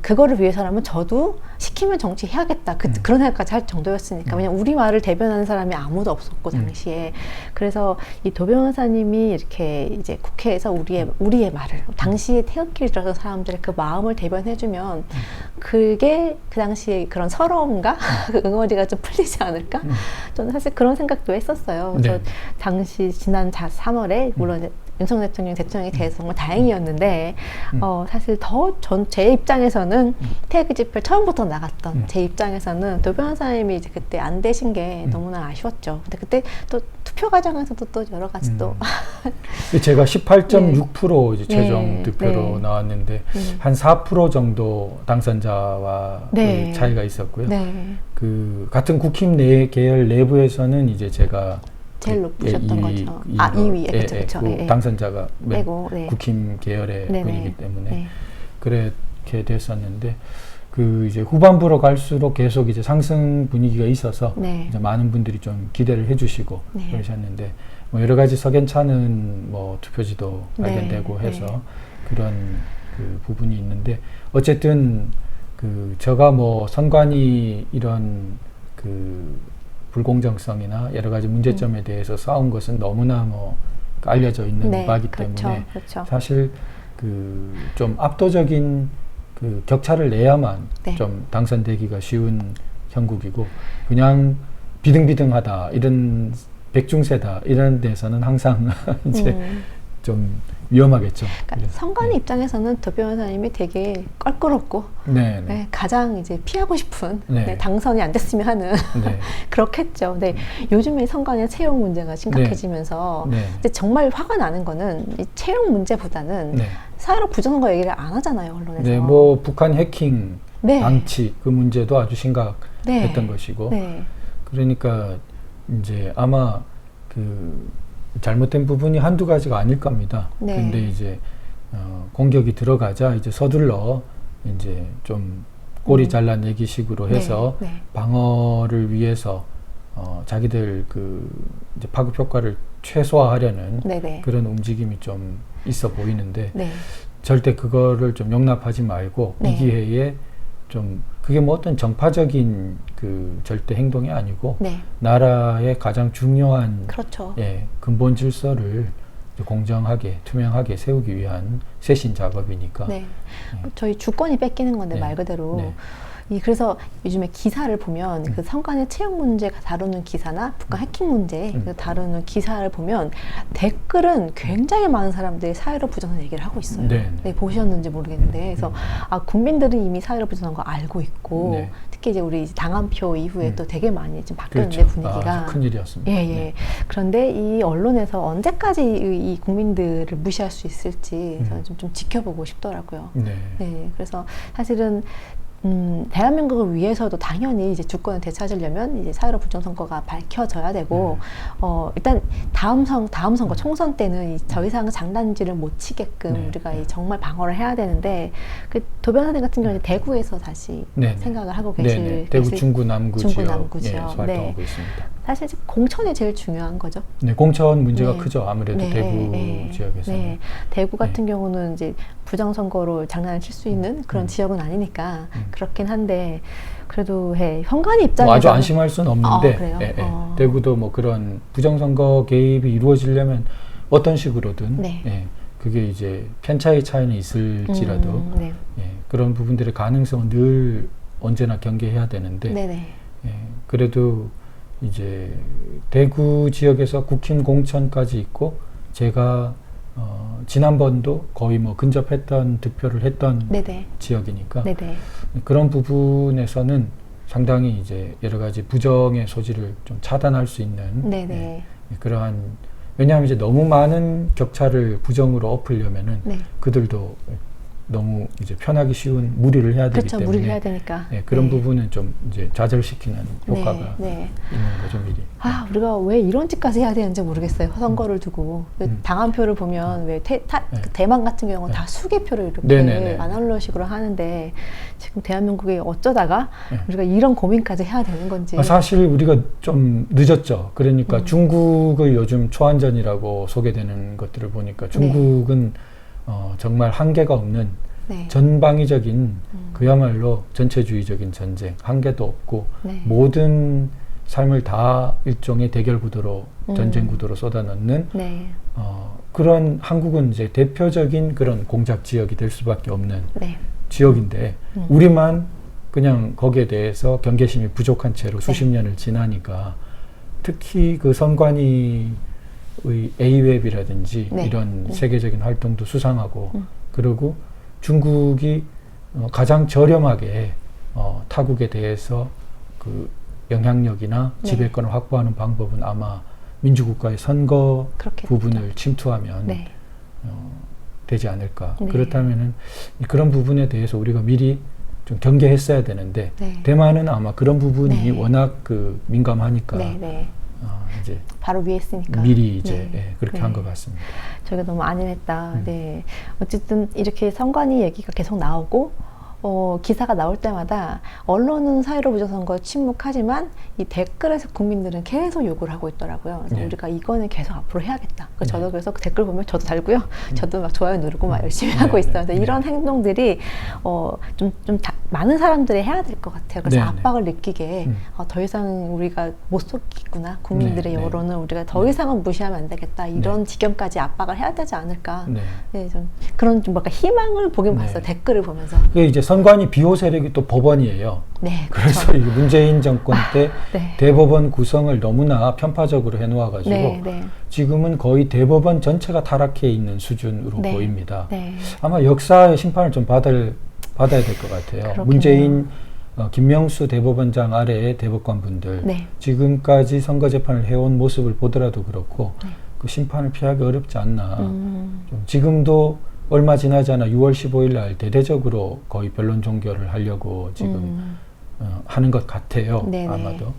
그거를 위해서라면 저도 시키면 정치해야겠다. 그런 생각까지 할 정도였으니까. 왜냐면 우리 말을 대변하는 사람이 아무도 없었고 당시에. 그래서 이 도 변호사님이 이렇게 이제 국회에서 우리의 말을, 당시에 태극기를 들었던 사람들의 그 마음을 대변해주면 그게 그 당시에 그런 서러움과 그 응어리가 좀 풀리지 않을까? 저는 사실 그런 생각도 했었어요. 그래서 당시 지난 3월에 물론 윤석열 대통령이 돼서 정말 다행이었는데, 사실 제 입장에서는 태극기 집회 처음부터 나갔던 제 입장에서는 도 변호사님이 이제 그때 안 되신 게 너무나 아쉬웠죠. 근데 그때 또 투표 과정에서도 또 여러 가지 또 제가 18.6% 이제 최종 득표로 나왔는데 한 4% 정도 당선자와 그 차이가 있었고요. 그 같은 국힘 계열 내부에서는 이제 제가 제일 높으셨던 거죠. 2위에 그렇죠. 당선자가 국힘 계열의 분이기 때문에 그렇게 됐었는데, 그 이제 후반부로 갈수록 계속 이제 상승 분위기가 있어서 이제 많은 분들이 좀 기대를 해주시고 그러셨는데, 뭐 여러 가지 석연찮은 뭐 투표지도 발견되고 해서 그런 그 부분이 있는데, 어쨌든 제가 뭐 선관위 이런 불공정성이나 여러 가지 문제점에 대해서 싸운 것은 너무나 뭐 알려져 있는 바이기 때문에 사실 좀 압도적인 격차를 내야만 좀 당선되기가 쉬운 형국이고, 그냥 비등비등하다, 이런 백중세다 이런 데서는 항상 이제 좀 위험하겠죠. 그러니까 선관위 입장에서는 도 변호사님이 되게 껄끄럽고 네, 네. 네, 가장 이제 피하고 싶은 네. 네, 당선이 안 됐으면 하는 네. 그렇겠죠. 근데 요즘에 선관위 채용 문제가 심각해지면서 네. 이제 정말 화가 나는 거는 이 채용 문제보다는 네. 사회로 부정선거 얘기를 안 하잖아요, 언론에서. 네, 뭐 북한 해킹, 네. 방치 그 문제도 아주 심각했던 네. 것이고, 네. 그러니까 이제 아마 그 잘못된 부분이 한두 가지가 아닐 겁니다. 네. 근데 이제 공격이 들어가자 이제 서둘러 이제 좀 꼬리 잘란 얘기식으로 해서 네. 네. 방어를 위해서 자기들 그 이제 파급 효과를 최소화하려는 네네. 그런 움직임이 좀 있어 보이는데 네. 절대 그거를 좀 용납하지 말고 네. 이 기회에 좀 그게 뭐 어떤 정파적인 그 절대 행동이 아니고 네. 나라의 가장 중요한 그렇죠. 예, 근본 질서를 공정하게 투명하게 세우기 위한 쇄신 작업이니까. 네. 저희 주권이 뺏기는 건데 네. 말 그대로. 네. 그래서 요즘에 기사를 보면 그 선관위 채용 문제가 다루는 기사나 북한 해킹 문제 다루는 기사를 보면 댓글은 굉장히 많은 사람들이 사회로 부정선 얘기를 하고 있어요. 네. 네, 보셨는지 모르겠는데 그래서 국민들은 이미 사회로 부정한 거 알고 있고 네. 특히 이제 우리 당한표 이후에 또 되게 많이 지금 바뀌었는데 그렇죠. 분위기가 아주 큰일이었습니다. 예, 예. 네. 그런데 이 언론에서 언제까지 이 국민들을 무시할 수 있을지 저는 좀 지켜보고 싶더라고요. 네. 네, 그래서 사실은 대한민국을 위해서도 당연히 이제 주권을 되찾으려면 이제 사회로 부정선거가 밝혀져야 되고, 일단 다음 선거 총선 때는 더 이상 장단지를 못 치게끔 네. 우리가 정말 방어를 해야 되는데, 그 도 변호사님 같은 경우는 대구에서 다시 네. 생각을 하고 대구 중구 남구 중구 지역 남구 지역. 활동하고 네. 있습니다. 사실 공천이 제일 중요한 거죠. 네, 공천 문제가 네. 크죠. 아무래도 네, 대구 네, 지역에서는. 네. 대구 같은 경우는 이제 부정선거로 장난을 칠 수 있는 그런 지역은 아니니까 그렇긴 한데 그래도 현관위 입장에서 뭐 아주 안심할 수는 없는데 그래요? 예, 예. 대구도 뭐 그런 부정선거 개입이 이루어지려면 어떤 식으로든 네. 예, 그게 이제 편차의 차이는 있을지라도 네. 예, 그런 부분들의 가능성은 늘 언제나 경계해야 되는데 네네. 예, 그래도 이제 대구 지역에서 국힘 공천까지 있고 제가 지난번도 거의 뭐 근접했던 득표를 했던 네네. 지역이니까 네네. 그런 부분에서는 상당히 이제 여러 가지 부정의 소지를 좀 차단할 수 있는 네네. 그러한 왜냐하면 이제 너무 많은 격차를 부정으로 엎으려면은 네. 그들도 너무 이제 편하기 쉬운 무리를 해야 되기 그렇죠. 때문에 무리를 해야 되니까. 예, 그런 네. 부분은 좀 이제 좌절시키는 효과가 네. 있는 거죠, 미리. 우리가 왜 이런 짓까지 해야 되는지 모르겠어요. 선거를 두고. 당한표를 보면 왜 대만 같은 경우는 다 수개표를 이렇게 네네네. 아날로식으로 하는데 지금 대한민국에 어쩌다가 우리가 이런 고민까지 해야 되는 건지. 사실 우리가 좀 늦었죠. 그러니까 중국의 요즘 초안전이라고 소개되는 것들을 보니까 중국은 정말 한계가 없는 네. 전방위적인 그야말로 전체주의적인 전쟁, 한계도 없고 네. 모든 삶을 다 일종의 대결 구도로 전쟁 구도로 쏟아넣는 네. 그런 한국은 이제 대표적인 그런 공작 지역이 될 수밖에 없는 네. 지역인데 우리만 그냥 거기에 대해서 경계심이 부족한 채로 수십 년을 지나니까 특히 그 선관위 A웹이라든지 네. 이런 세계적인 활동도 수상하고 그리고 중국이 가장 저렴하게 타국에 대해서 그 영향력이나 네. 지배권을 확보하는 방법은 아마 민주국가의 선거 그렇겠죠. 부분을 침투하면 네. 되지 않을까. 네. 그렇다면은 그런 부분에 대해서 우리가 미리 좀 경계했어야 되는데 네. 대만은 아마 그런 부분이 네. 워낙 그 민감하니까 네. 네. 이제 바로 위에 있으니까. 미리 이제 네. 그렇게 네. 한 것 같습니다. 저희가 너무 안일했다. 네. 어쨌든 이렇게 선관위 얘기가 계속 나오고 기사가 나올 때마다 언론은 사회로 부정선거 침묵하지만 이 댓글에서 국민들은 계속 욕을 하고 있더라고요. 그래서 네. 우리가 이거는 계속 앞으로 해야겠다. 그래서 네. 저도 그래서 그 댓글 보면 저도 달고요. 저도 막 좋아요 누르고 막 열심히 네. 하고 있어요. 근데 네. 이런 행동들이 많은 사람들이 해야 될 것 같아요. 그래서 네네. 압박을 느끼게 더 이상 우리가 못 속겠구나. 국민들의 네, 여론을 우리가 더 이상은 무시하면 안 되겠다. 이런 지경까지 압박을 해야 되지 않을까. 네. 네, 좀 그런 좀 뭔가 희망을 보긴 네. 봤어요. 댓글을 보면서. 그게 이제 선관위 비호 세력이 또 법원이에요. 네, 그래서 이 문재인 정권 때 네. 대법원 구성을 너무나 편파적으로 해놓아가지고 네, 네. 지금은 거의 대법원 전체가 타락해 있는 수준으로 네. 보입니다. 네. 아마 역사의 심판을 좀 받아야 될 것 같아요. 그렇군요. 문재인 김명수 대법원장 아래의 대법관 분들 네. 지금까지 선거 재판을 해온 모습을 보더라도 그렇고 그 심판을 피하기 어렵지 않나. 좀 지금도 얼마 지나지 않아 6월 15일 날 대대적으로 거의 변론 종결을 하려고 지금 하는 것 같아요. 네네. 아마도.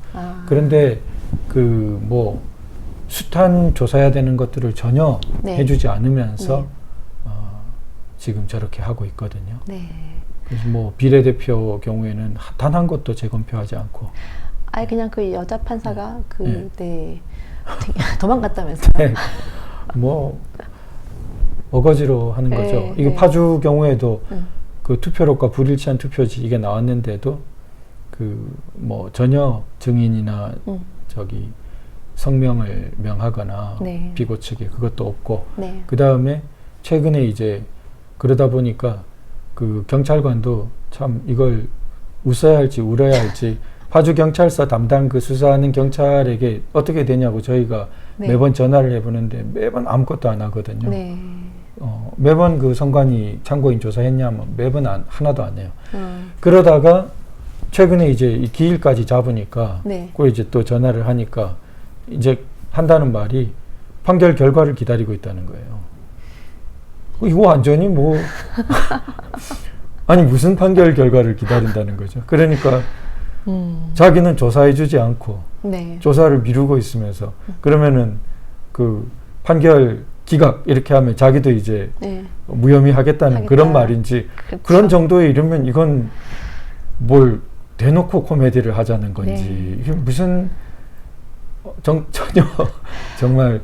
그런데 그 뭐 숱한 조사해야 되는 것들을 전혀 네. 해주지 않으면서 네. 지금 저렇게 하고 있거든요. 네. 그래서 뭐 비례대표 경우에는 단 한 것도 재검표하지 않고. 아예 그냥 그 여자 판사가 네. 네. 도망갔다면서요. 네. 뭐 어거지로 하는 거죠. 네, 이거 네. 파주 경우에도 그 투표록과 불일치한 투표지 이게 나왔는데도 그 뭐 전혀 증인이나 저기 성명을 명하거나 네. 피고 측에 그것도 없고 네. 그 다음에 최근에 이제 그러다 보니까 그 경찰관도 참 이걸 웃어야 할지 울어야 할지 파주 경찰서 담당 그 수사하는 경찰에게 어떻게 되냐고 저희가 네. 매번 전화를 해보는데 매번 아무것도 안 하거든요. 네. 매번 그 선관위 참고인 조사했냐면 매번 하나도 안 해요. 음. 그러다가 최근에 이제 이 기일까지 잡으니까 네. 그 이제 또 전화를 하니까 이제 한다는 말이 판결 결과를 기다리고 있다는 거예요. 이거 완전히 뭐 아니 무슨 판결 결과를 기다린다는 거죠. 그러니까 자기는 조사해주지 않고 네. 조사를 미루고 있으면서 그러면은 그 판결 기각 이렇게 하면 자기도 이제 네. 무혐의 하겠다는 하겠다. 그런 말인지 그쵸. 그런 정도에 이르면 이건 뭘 대놓고 코미디를 하자는 건지 네. 이게 무슨 전혀 정말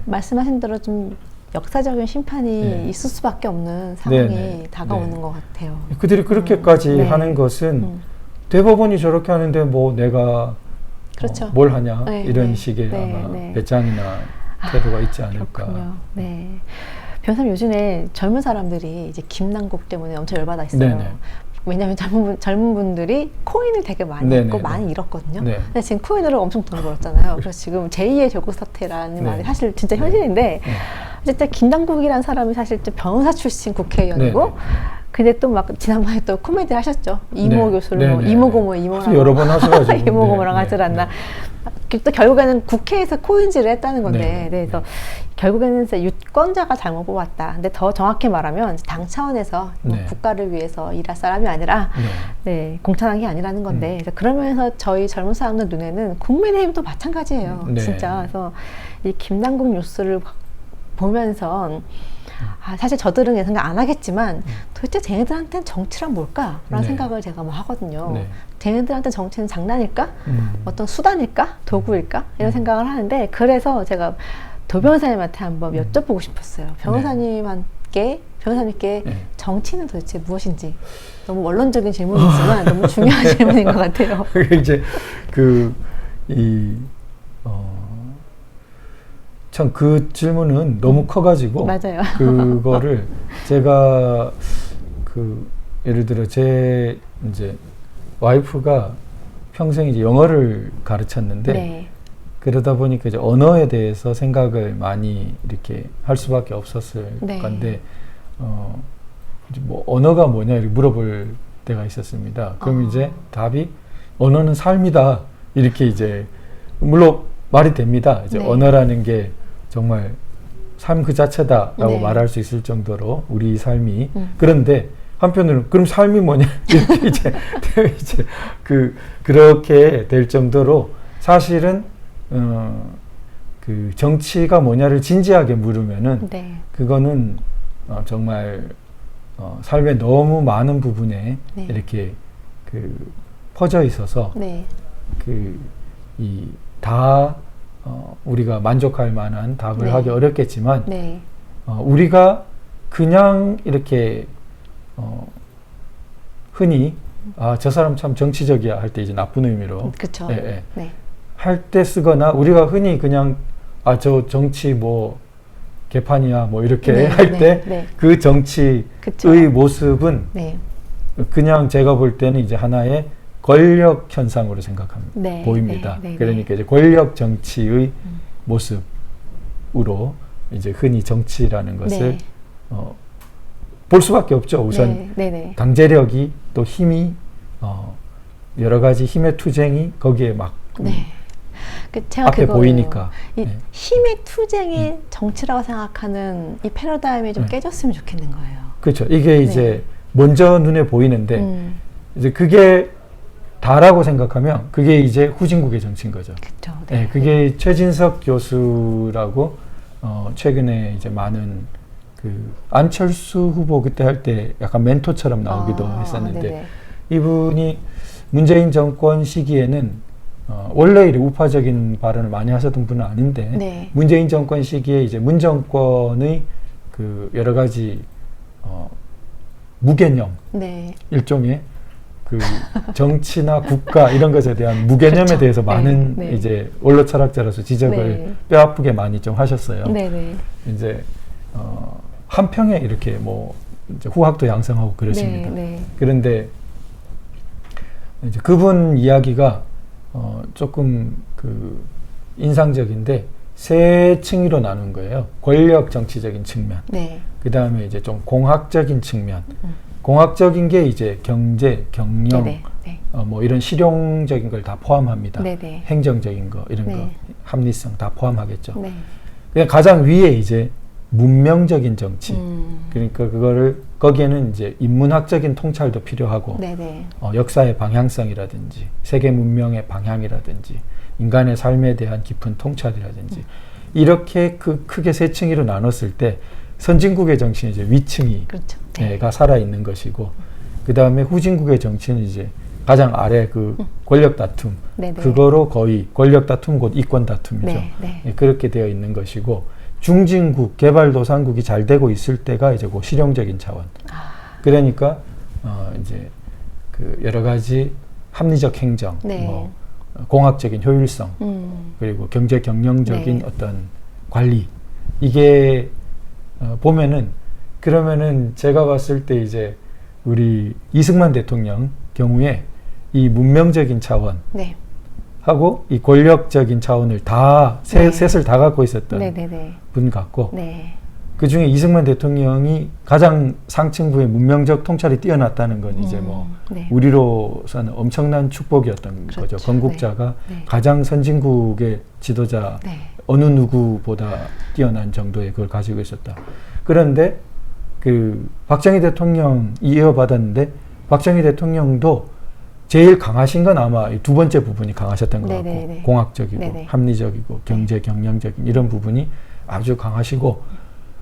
말씀하신 대로 좀 역사적인 심판이 네. 있을 수밖에 없는 상황이 네. 다가오는 네. 것 같아요. 그들이 그렇게까지 네. 하는 것은 대법원이 저렇게 하는데 뭐 내가 그렇죠. 뭘 하냐 네, 이런 네. 식의 네, 아마 네. 배짱이나 태도가 있지 않을까. 그렇군요. 네. 변호사님 요즘에 젊은 사람들이 이제 김남국 때문에 엄청 열받아 있어요. 네네. 왜냐하면 젊은 분들이 코인을 되게 많이 네네네. 했고 많이 잃었거든요. 네. 근데 지금 코인으로 엄청 돈을 벌었잖아요. 그래서 지금 제2의 조국 사태라는 네. 말이 사실 진짜 현실인데 어쨌든 김남국이라는 사람이 사실 좀 변호사 출신 국회의원이고 네네. 근데 또 막 지난번에 또 코미디 하셨죠. 이모 네. 교수를 뭐 네네네. 이모고모 이모랑 여러 번 하셔가지고 이모고모랑 네. 하질 않나. 네. 또 결국에는 국회에서 코인질을 했다는 건데, 네. 그래서 결국에는 이제 유권자가 잘못 뽑았다. 근데 더 정확히 말하면 당 차원에서 뭐 네. 국가를 위해서 일할 사람이 아니라 네, 공천한 게 아니라는 건데, 그래서 그러면서 저희 젊은 사람들 눈에는 국민의힘도 마찬가지예요, 네. 진짜. 그래서 이 김남국 뉴스를 보면서 사실 저들은 생각 안 하겠지만 도대체 쟤네들한테는 정치란 뭘까라는 네. 생각을 제가 뭐 하거든요. 네. 쟤네들한테 정치는 장난일까? 어떤 수단일까? 도구일까? 이런 생각을 하는데 그래서 제가 도 변호사님한테 한번 여쭤보고 싶었어요. 변호사님께 네. 정치는 도대체 무엇인지. 너무 원론적인 질문이지만 너무 중요한 질문인 것 같아요. 그게 이제 참 그 질문은 너무 커가지고 맞아요. 그거를 제가 예를 들어 제 이제 와이프가 평생 이제 영어를 가르쳤는데 네. 그러다 보니까 이제 언어에 대해서 생각을 많이 이렇게 할 수밖에 없었을 네. 건데 이제 뭐 언어가 뭐냐 이렇게 물어볼 때가 있었습니다. 그럼 이제 답이 언어는 삶이다 이렇게 이제 물론 말이 됩니다. 이제 네. 언어라는 게 정말 삶 그 자체다라고 네. 말할 수 있을 정도로 우리 삶이 그런데 한편으로는 그럼 삶이 뭐냐 이렇게 이제 그렇게 될 정도로 사실은 그 정치가 뭐냐를 진지하게 물으면은 네. 그거는 정말 삶의 너무 많은 부분에 네. 이렇게 퍼져 있어서 네. 다 우리가 만족할 만한 답을 네. 하기 어렵겠지만 우리가 그냥 이렇게 흔히 저 사람 참 정치적이야 할 때 이제 나쁜 의미로 그렇죠. 예, 예. 네. 할 때 쓰거나 우리가 흔히 그냥 저 정치 뭐 개판이야 뭐 이렇게 네, 할 때 네, 그 정치의 그쵸. 모습은 네. 그냥 제가 볼 때는 이제 하나의 권력 현상으로 생각합니다. 네, 보입니다. 네, 네, 그러니까 이제 권력 정치의 모습으로 이제 흔히 정치라는 것을 네. 볼 수밖에 없죠. 우선 네, 네. 당제력이 또 힘이 여러 가지 힘의 투쟁이 거기에 막 네. 제가 앞에 그거 보이니까 이 네. 힘의 투쟁이 정치라고 생각하는 이 패러다임이 좀 네. 깨졌으면 좋겠는 거예요. 그렇죠. 이게 이제 네. 먼저 눈에 보이는데 이제 그게 다라고 생각하면 그게 이제 후진국의 정치인 거죠. 그렇죠. 네. 네, 그게 최진석 교수라고 최근에 이제 많은 그 안철수 후보 그때 할 때 약간 멘토처럼 나오기도 했었는데 네네. 이분이 문재인 정권 시기에는 원래 이렇게 우파적인 발언을 많이 하셨던 분은 아닌데 네. 문재인 정권 시기에 이제 문 정권의 그 여러 가지 무개념 네. 일종의 그 정치나 국가 이런 것에 대한 무개념에 그렇죠. 대해서 많은 네, 네. 이제 원로 철학자로서 지적을 네. 뼈아프게 많이 좀 하셨어요. 네네. 이제 한 평에 이렇게 뭐 이제 후학도 양성하고 그러십니다. 네, 네. 그런데 이제 그분 이야기가 조금 그 인상적인데 세 층으로 나눈 거예요. 권력 정치적인 측면. 네. 그 다음에 이제 좀 공학적인 측면. 공학적인 게 이제 경제, 경영, 네네. 네. 뭐 이런 실용적인 걸 다 포함합니다. 네네. 행정적인 거 이런 네. 거 합리성 다 포함하겠죠. 네. 그냥 가장 위에 이제 문명적인 정치. 그러니까 그거를 거기에는 이제 인문학적인 통찰도 필요하고 네네. 역사의 방향성이라든지 세계 문명의 방향이라든지 인간의 삶에 대한 깊은 통찰이라든지 이렇게 크게 세 층으로 나눴을 때 선진국의 정치는 이제 위층이 그렇죠. 네. 가 살아 있는 것이고 그 다음에 후진국의 정치는 이제 가장 아래 그 권력 다툼 네네. 그거로 거의 권력 다툼 곧 이권 다툼이죠. 네, 네. 예, 그렇게 되어 있는 것이고 중진국 개발도상국이 잘 되고 있을 때가 이제 그 실용적인 차원. 그러니까 이제 그 여러 가지 합리적 행정, 네. 뭐 공학적인 효율성, 그리고 경제 경영적인 네. 어떤 관리 이게 보면은 그러면은 제가 봤을 때 이제 우리 이승만 대통령 경우에 이 문명적인 차원 네. 하고 이 권력적인 차원을 다 네. 셋을 다 갖고 있었던 네네네. 분 같고 네. 그 중에 이승만 대통령이 가장 상층부의 문명적 통찰이 뛰어났다는 건 이제 뭐 네. 우리로서는 엄청난 축복이었던 그렇죠. 거죠. 건국자가 네. 가장 선진국의 지도자 네. 어느 누구보다 뛰어난 정도의 그걸 가지고 있었다. 그런데 그 박정희 대통령 이어받았는데 박정희 대통령도 제일 강하신 건 아마 이 두 번째 부분이 강하셨던 것 네네네. 같고 공학적이고 네네. 합리적이고 경제 경영적인 이런 부분이 아주 강하시고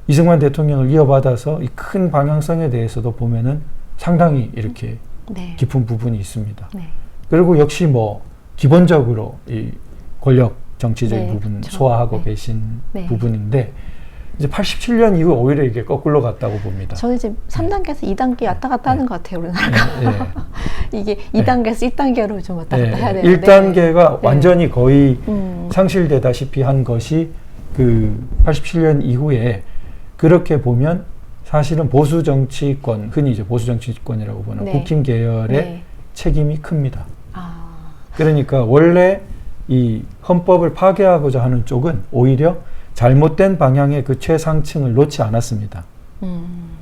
이승만 대통령을 이어받아서 이 큰 방향성에 대해서도 보면은 상당히 이렇게 네. 깊은 부분이 있습니다. 네. 그리고 역시 뭐 기본적으로 이 권력 정치적인 네, 부분 그렇죠. 소화하고 네. 계신 네. 부분인데 이제 87년 이후 오히려 이게 거꾸로 갔다고 봅니다. 저는 지금 3단계에서 2단계 왔다 갔다 하는 것 같아요, 우리나라가. 네. 이게 2단계에서 1단계로 좀 왔다 갔다 해야 되는데. 1단계가 네. 완전히 거의 음. 상실되다시피 한 것이 그 87년 이후에 그렇게 보면 사실은 보수 정치권, 흔히 이제 보수 정치권이라고 보는 네. 국힘 계열의 네. 책임이 큽니다. 아. 그러니까 원래 이 헌법을 파괴하고자 하는 쪽은 오히려 잘못된 방향의 그 최상층을 놓지 않았습니다.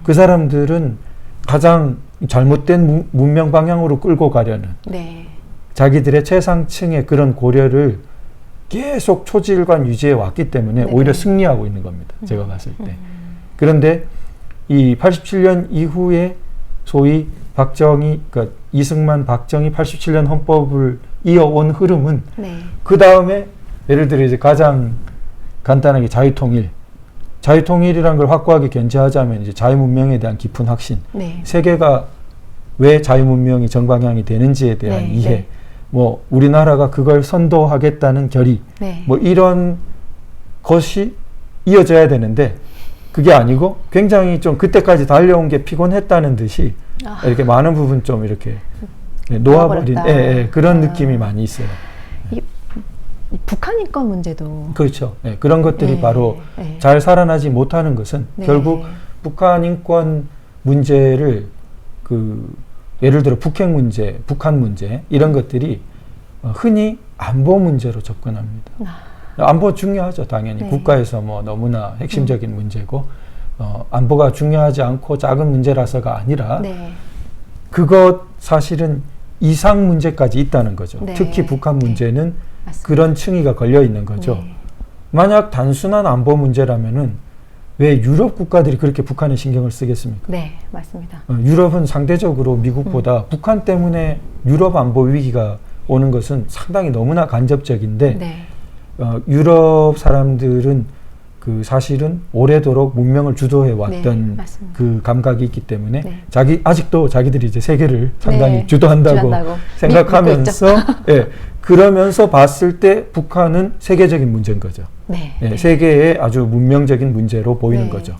그 사람들은 가장 잘못된 문명 방향으로 끌고 가려는 네. 자기들의 최상층의 그런 고려를 계속 초질관 유지해 왔기 때문에 네. 오히려 승리하고 있는 겁니다. 제가 봤을 때. 그런데 이 87년 이후에 소위 박정희, 그러니까 이승만, 박정희 87년 헌법을 이어온 흐름은 네. 그 다음에 예를 들어 이제 가장 간단하게 자유통일이라는 걸 확고하게 견지하자면 이제 자유문명에 대한 깊은 확신, 네. 세계가 왜 자유문명이 정방향이 되는지에 대한 네, 이해, 네. 뭐 우리나라가 그걸 선도하겠다는 결의, 네. 뭐 이런 것이 이어져야 되는데 그게 아니고 굉장히 좀 그때까지 달려온 게 피곤했다는 듯이 이렇게 많은 부분 좀 이렇게 놓아버린 그런 느낌이 많이 있어요. 이 북한 인권 문제도 그렇죠. 그런 것들이 바로 잘 살아나지 못하는 것은 결국 북한 인권 문제를 예를 들어 북핵 문제, 북한 문제 이런 것들이 흔히 안보 문제로 접근합니다. 안보 중요하죠, 당연히. 국가에서 뭐 너무나 핵심적인 문제고 안보가 중요하지 않고 작은 문제라서가 아니라 그것 사실은 이상 문제까지 있다는 거죠. 특히 북한 문제는 그런 층위가 걸려 있는 거죠. 만약 단순한 안보 문제라면은 왜 유럽 국가들이 그렇게 북한에 신경을 쓰겠습니까? 네, 맞습니다. 유럽은 상대적으로 미국보다 북한 때문에 유럽 안보 위기가 오는 것은 상당히 너무나 간접적인데 유럽 사람들은 사실은 오래도록 문명을 주도해 왔던 그 감각이 있기 때문에 아직도 자기들이 이제 세계를 상당히 주도한다고 생각하면서 그러면서 봤을 때 북한은 세계적인 문제인 거죠. 세계의 아주 문명적인 문제로 보이는 거죠.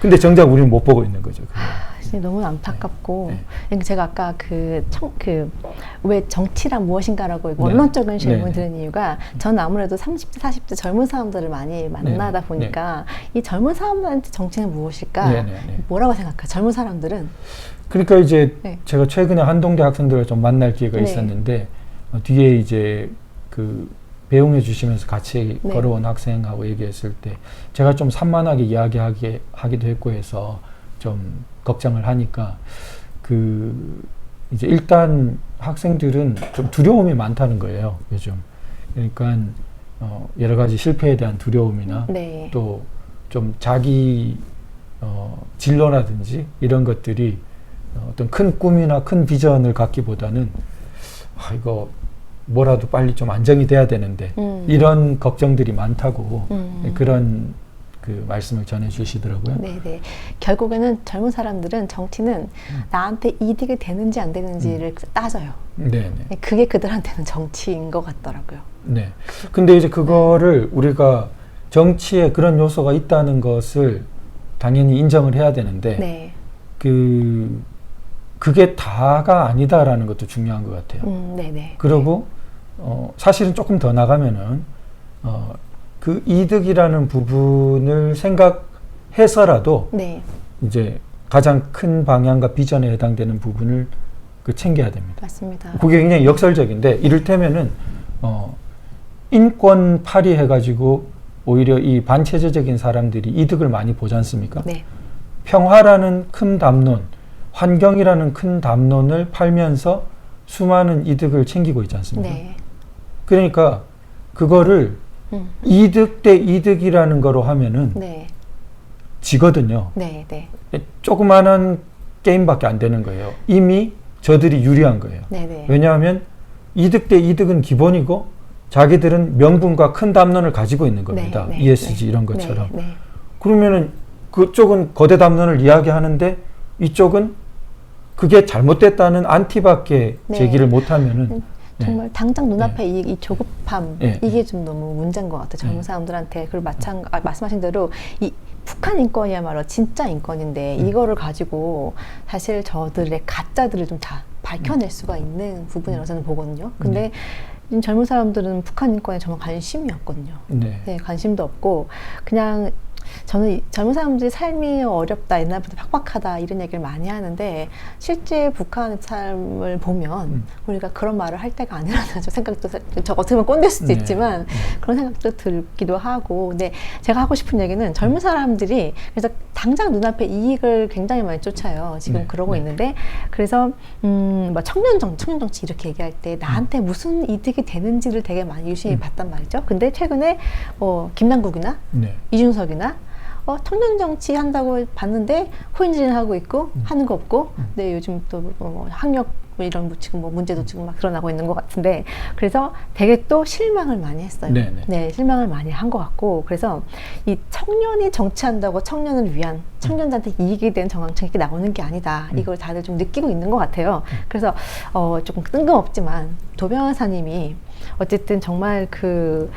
근데 정작 우리는 못 보고 있는 거죠. 너무 안타깝고 제가 아까 왜 정치란 무엇인가라고 원론적인 질문을 드린 이유가 저는 아무래도 30대, 40대 젊은 사람들을 많이 만나다 보니까 이 젊은 사람들한테 정치는 무엇일까? 뭐라고 생각해요? 젊은 사람들은? 그러니까 이제 제가 최근에 한동대 학생들을 좀 만날 기회가 있었는데 뒤에 이제 배웅해 주시면서 같이 걸어온 학생하고 얘기했을 때 제가 좀 산만하게 이야기하기도 했고 해서 좀 걱정을 하니까 이제 일단 학생들은 좀 두려움이 많다는 거예요, 요즘. 그러니까 여러 가지 실패에 대한 두려움이나 또 좀 자기 진로라든지 이런 것들이 어떤 큰 꿈이나 큰 비전을 갖기보다는 이거 뭐라도 빨리 좀 안정이 돼야 되는데 이런 걱정들이 많다고 그런 말씀을 전해 주시더라고요. 결국에는 젊은 사람들은 정치는 나한테 이득이 되는지 안 되는지를 따져요. 그게 그들한테는 정치인 것 같더라고요. 근데 이제 그거를 우리가 정치에 그런 요소가 있다는 것을 당연히 인정을 해야 되는데 그게 다가 아니다라는 것도 중요한 것 같아요. 그리고 사실은 조금 더 나가면은 그 이득이라는 부분을 생각해서라도 이제 가장 큰 방향과 비전에 해당되는 부분을 챙겨야 됩니다. 맞습니다. 그게 굉장히 역설적인데 이를테면은 인권 파리해가지고 오히려 이 반체제적인 사람들이 이득을 많이 보지 않습니까? 평화라는 큰 담론, 환경이라는 큰 담론을 팔면서 수많은 이득을 챙기고 있지 않습니까? 그러니까 그거를 이득 대 이득이라는 거로 하면은 지거든요. 조그마한 게임밖에 안 되는 거예요. 이미 저들이 유리한 거예요. 왜냐하면 이득 대 이득은 기본이고 자기들은 명분과 큰 담론을 가지고 있는 겁니다. ESG 이런 것처럼. 그러면은 그쪽은 거대 담론을 이야기하는데 이쪽은 그게 잘못됐다는 안티밖에 제기를 못하면은 정말 당장 눈앞에 이 조급함 이게 좀 너무 문제인 것 같아요. 젊은 사람들한테. 그리고 말씀하신 대로 이 북한 인권이야말로 진짜 인권인데 이거를 가지고 사실 저들의 가짜들을 좀 다 밝혀낼 수가 있는 부분이라고 저는 보거든요. 근데 젊은 사람들은 북한 인권에 정말 관심이 없거든요. 관심도 없고 그냥 저는 젊은 사람들이 삶이 어렵다, 옛날부터 팍팍하다 이런 얘기를 많이 하는데 실제 북한 삶을 보면 우리가 그런 말을 할 때가 아니라는 생각도 저 어떻게 보면 꼰대일 수도 있지만 그런 생각도 들기도 하고 근데 제가 하고 싶은 얘기는 젊은 사람들이 그래서 당장 눈앞에 이익을 굉장히 많이 쫓아요. 지금 그러고 있는데 그래서 뭐 청년 정치 이렇게 얘기할 때 나한테 무슨 이득이 되는지를 되게 많이 유심히 봤단 말이죠. 근데 최근에 김남국이나 이준석이나 청년 정치 한다고 봤는데 코인진 하고 있고 하는 거 없고 근데 요즘 또 학력 이런 지금 문제도 지금 막 드러나고 있는 것 같은데 그래서 되게 또 실망을 많이 했어요. 실망을 많이 한 것 같고 그래서 이 청년이 정치한다고 청년을 위한 청년들한테 이익이 된 정책이 나오는 게 아니다. 이걸 다들 좀 느끼고 있는 것 같아요. 그래서 조금 뜬금없지만 도 변호사님이 어쨌든 정말 그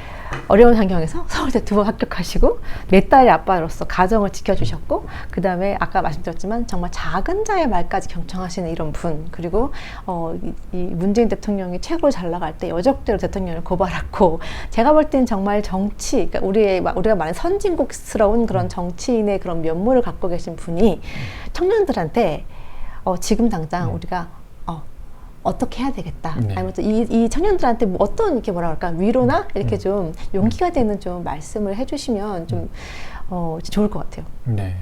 어려운 환경에서 서울대 2번 합격하시고 4딸의 아빠로서 가정을 지켜주셨고, 그 다음에 아까 말씀드렸지만 정말 작은 자의 말까지 경청하시는 이런 분, 그리고 이 문재인 대통령이 최고로 잘 나갈 때 여적대로 대통령을 고발했고, 제가 볼 때는 정말 정치, 그러니까 우리가 말하는 선진국스러운 그런 정치인의 그런 면모를 갖고 계신 분이 청년들한테 지금 당장 우리가 어떻게 해야 되겠다. 네. 아니면 이 청년들한테 뭐 어떤 이렇게 뭐라 그럴까 위로나 이렇게 좀 용기가 되는 좀 말씀을 해주시면 좀 좋을 것 같아요. 네.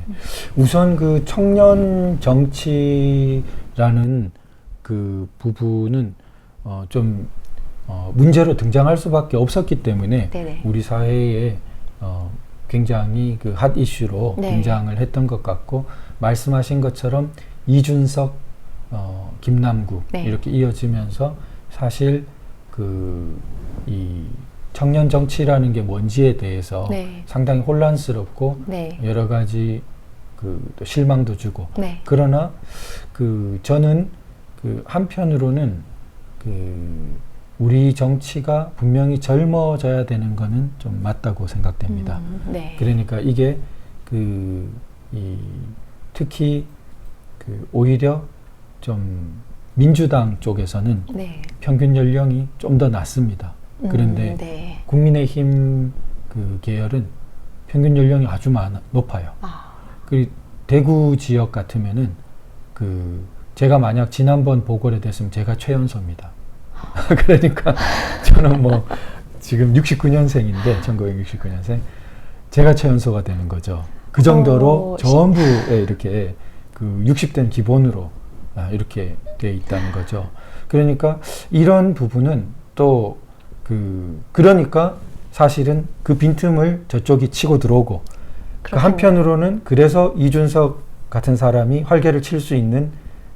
우선 그 청년 정치라는 그 부분은 좀 문제로 등장할 수밖에 없었기 때문에 네네. 우리 사회에 굉장히 그 핫 이슈로 네. 등장을 했던 것 같고, 말씀하신 것처럼 이준석, 김남국 네. 이렇게 이어지면서 사실 이 청년 정치라는 게 뭔지에 대해서 네. 상당히 혼란스럽고 네. 여러 가지 또 실망도 주고. 네. 그러나 저는 한편으로는 우리 정치가 분명히 젊어져야 되는 거는 좀 맞다고 생각됩니다. 네. 그러니까 이게 특히 오히려 좀 민주당 쪽에서는 네. 평균 연령이 좀 더 낮습니다. 그런데 네. 국민의힘 계열은 평균 연령이 아주 높아요. 그리고 대구 지역 같으면은 제가 만약 지난번 보궐에 됐으면 제가 최연소입니다. 그러니까 저는 뭐 지금 69년생인데 1969년생 제가 최연소가 되는 거죠. 그 정도로 전부에 이렇게 60대는 기본으로 이렇게 돼 있다는 거죠. 그러니까 이런 부분은 또 그러니까 사실은 그 빈틈을 저쪽이 치고 들어오고, 한편으로는 그래서 이준석 같은 사람이 활개를 칠 수 있는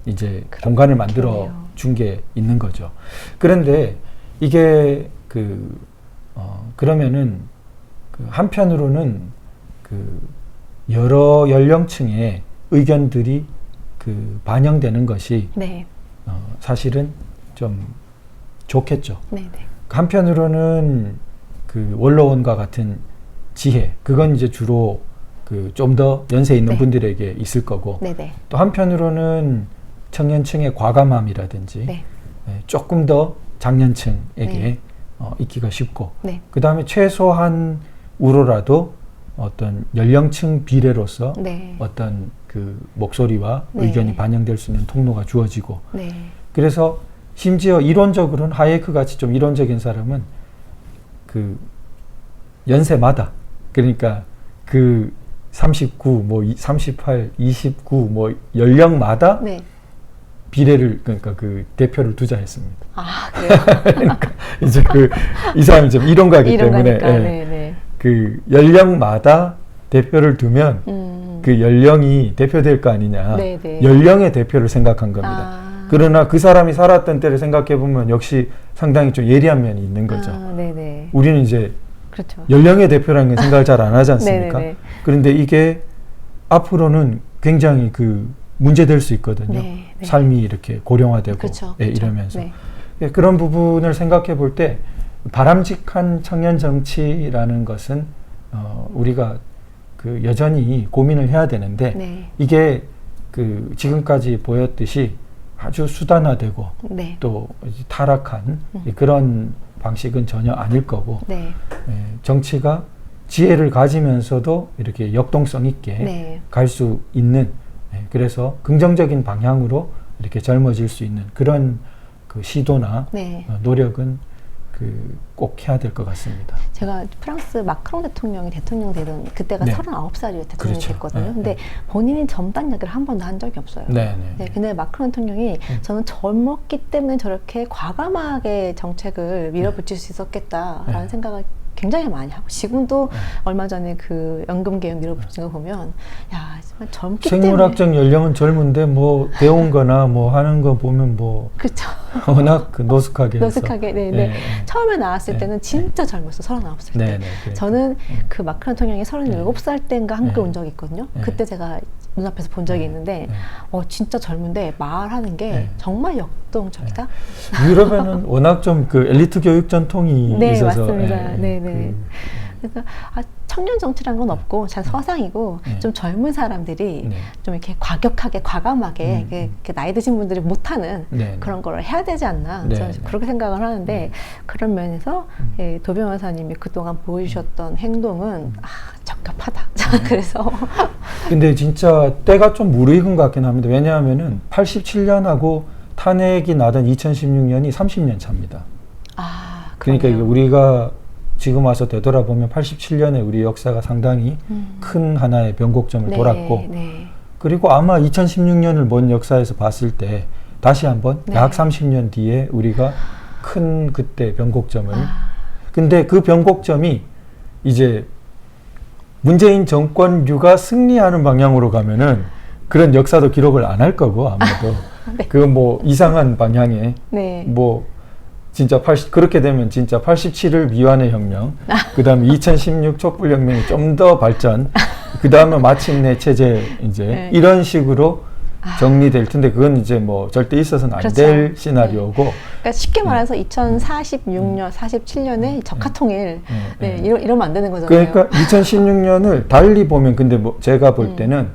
이제 공간을 만들어 준 게 있는 거죠. 그런데 이게 그러면은 한편으로는 여러 연령층의 의견들이 반영되는 것이 네. 사실은 좀 좋겠죠. 네. 네. 한편으로는 원로원과 같은 지혜, 그건 이제 주로 좀 더 연세 있는 네. 분들에게 있을 거고, 네. 네. 또 한편으로는 청년층의 과감함이라든지 네. 조금 더 장년층에게 네. 있기가 쉽고, 네. 그 다음에 최소한으로라도 어떤 연령층 비례로서 네. 어떤 목소리와 네. 의견이 반영될 수 있는 통로가 주어지고, 네. 그래서 심지어 이론적으로는 하예크 같이 좀 이론적인 사람은 연세마다, 그러니까 39, 뭐 38, 29, 뭐 연령마다 네. 비례를, 그러니까 대표를 두자 했습니다. 그래요? 그러니까 이제 이 사람이 좀 이론가이기 때문에 네. 연령마다 대표를 두면 연령이 대표될 거 아니냐. 네, 네. 연령의 대표를 생각한 겁니다. 그러나 그 사람이 살았던 때를 생각해 보면 역시 상당히 좀 예리한 면이 있는 거죠. 네네. 우리는 이제 그렇죠. 연령의 대표라는 생각을 잘 안 하지 않습니까? 네네네. 그런데 이게 앞으로는 굉장히 문제될 수 있거든요. 네, 네. 삶이 이렇게 고령화되고 그렇죠, 이러면서. 네. 그런 부분을 생각해 볼 때 바람직한 청년 정치라는 것은 우리가 여전히 고민을 해야 되는데, 네. 이게 지금까지 보였듯이 아주 수단화되고 네. 또 타락한 그런 방식은 전혀 아닐 거고, 네. 정치가 지혜를 가지면서도 이렇게 역동성 있게 네. 갈 수 있는, 그래서 긍정적인 방향으로 이렇게 젊어질 수 있는 그런 시도나 네. 노력은 꼭 해야 될 것 같습니다. 제가 프랑스 마크롱 대통령이 대통령 되던 그때가 네. 39살이었 대통령이 그렇죠. 됐거든요. 네. 근데 본인이 젊다는 얘기를 한 번도 한 적이 없어요. 네. 근데 마크롱 대통령이 저는 젊었기 때문에 저렇게 과감하게 정책을 밀어붙일 수 있었겠다라는 생각을 굉장히 많이 하고, 지금도 얼마 전에 연금 개혁 밀어붙이는 거 보면 정말 젊기 생물학적 연령은 젊은데 뭐 배운 거나 뭐 하는 거 보면 뭐 그렇죠. 워낙 노숙하게 노숙하게 네. 처음에 나왔을 네. 때는 진짜 젊었어요. 39살 때. 저는 그 마크롱 대통령이 37살 때인가 한국에 온 적이 있거든요. 그때 제가 눈앞에서 본 적이 있는데 진짜 젊은데 말하는 게 정말 역동적이다. 유럽에는 워낙 좀 그 엘리트 교육 전통이 네, 있어서 맞습니다. 네네. 그래서 청년 정치란 건 없고 잘 서상이고 좀 젊은 사람들이 좀 이렇게 과격하게 과감하게 이렇게 나이 드신 분들이 못하는 그런 걸 해야 되지 않나 저는 그렇게 생각을 하는데 그런 면에서 도 변호사님이 그동안 보여주셨던 행동은 적합하다. 그래서 근데 진짜 때가 좀 무르익은 것 같긴 합니다. 왜냐하면은 87년하고 탄핵이 나던 2016년이 30년 차입니다. 그러니까 이게 우리가 지금 와서 되돌아보면 87년에 우리 역사가 상당히 큰 하나의 변곡점을 돌았고 그리고 아마 2016년을 먼 역사에서 봤을 때 다시 한번 약 30년 뒤에 우리가 큰 그때 변곡점을 근데 그 변곡점이 이제 문재인 정권류가 승리하는 방향으로 가면은 그런 역사도 기록을 안 할 거고 아마도 그 뭐 이상한 방향에 뭐 진짜 그렇게 되면 진짜 87을 미완의 혁명, 그 다음에 2016 촛불혁명이 좀 더 발전, 그 다음에 마침내 체제 이제 이런 식으로 정리될 텐데 그건 이제 뭐 절대 있어서는 안 될 시나리오고. 그러니까 쉽게 말해서 2046년, 47년에 적화통일 이러면 안 되는 거잖아요. 그러니까 2016년을 달리 보면 근데 뭐 제가 볼 때는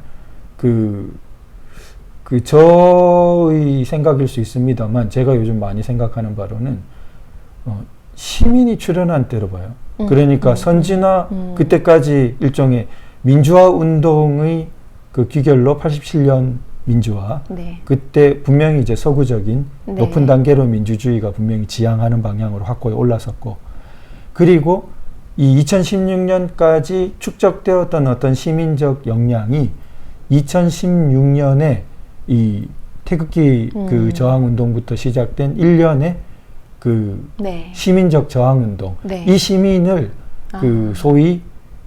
저의 생각일 수 있습니다만 제가 요즘 많이 생각하는 바로는 시민이 출현한 때로 봐요. 그러니까 선진화 그때까지 일종의 민주화 운동의 그 귀결로 87년 민주화 그때 분명히 이제 서구적인 높은 단계로 민주주의가 분명히 지향하는 방향으로 확고히 올라섰고 그리고 이 2016년까지 축적되었던 어떤 시민적 역량이 2016년에 이 태극기 그 저항운동부터 시작된 일련의 그 시민적 저항운동 이 시민을 그 소위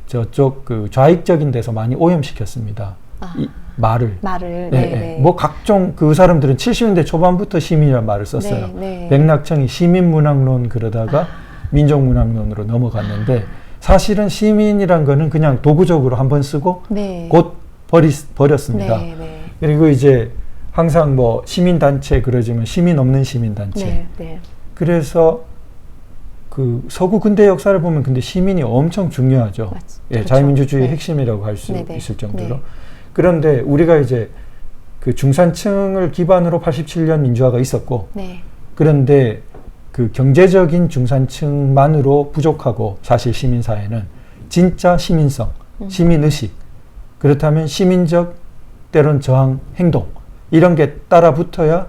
저쪽 그 좌익적인 데서 많이 오염시켰습니다. 이 말을 뭐 각종 그 사람들은 70년대 초반부터 시민이라는 말을 썼어요. 백낙청이 시민문학론 그러다가 민족문학론으로 넘어갔는데 사실은 시민이란 거는 그냥 도구적으로 한번 쓰고 곧 버렸습니다. 그리고 이제 항상 뭐 시민단체 그러지만 시민 없는 시민단체. 그래서 그 서구 근대 역사를 보면 근데 시민이 엄청 중요하죠. 그렇죠. 자유민주주의의 핵심이라고 할 수 있을 정도로. 그런데 우리가 이제 그 중산층을 기반으로 87년 민주화가 있었고 그런데 그 경제적인 중산층만으로 부족하고 사실 시민사회는 진짜 시민성, 시민의식 그렇다면 시민적 때론 저항 행동 이런 게 따라 붙어야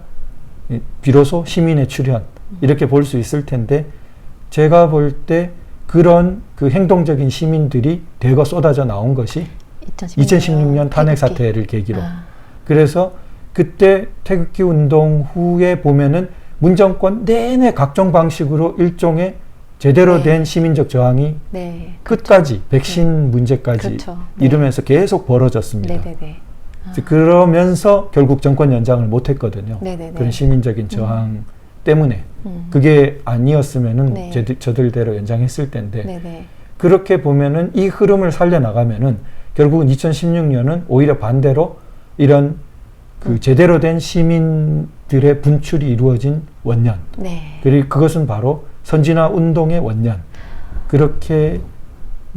비로소 시민의 출현 이렇게 볼 수 있을 텐데 제가 볼 때 그런 그 행동적인 시민들이 대거 쏟아져 나온 것이 2016년 탄핵 사태를 계기로 그래서 그때 태극기 운동 후에 보면은 문정권 내내 각종 방식으로 일종의 제대로 된 시민적 저항이 끝까지 백신 문제까지 이러면서 계속 벌어졌습니다. 그러면서 결국 정권 연장을 못했거든요. 그런 시민적인 저항 때문에 그게 아니었으면은 저들대로 연장했을 텐데 그렇게 보면은 이 흐름을 살려나가면은 결국은 2016년은 오히려 반대로 이런 그 제대로 된 시민들의 분출이 이루어진 원년 그리고 그것은 바로 선진화 운동의 원년 그렇게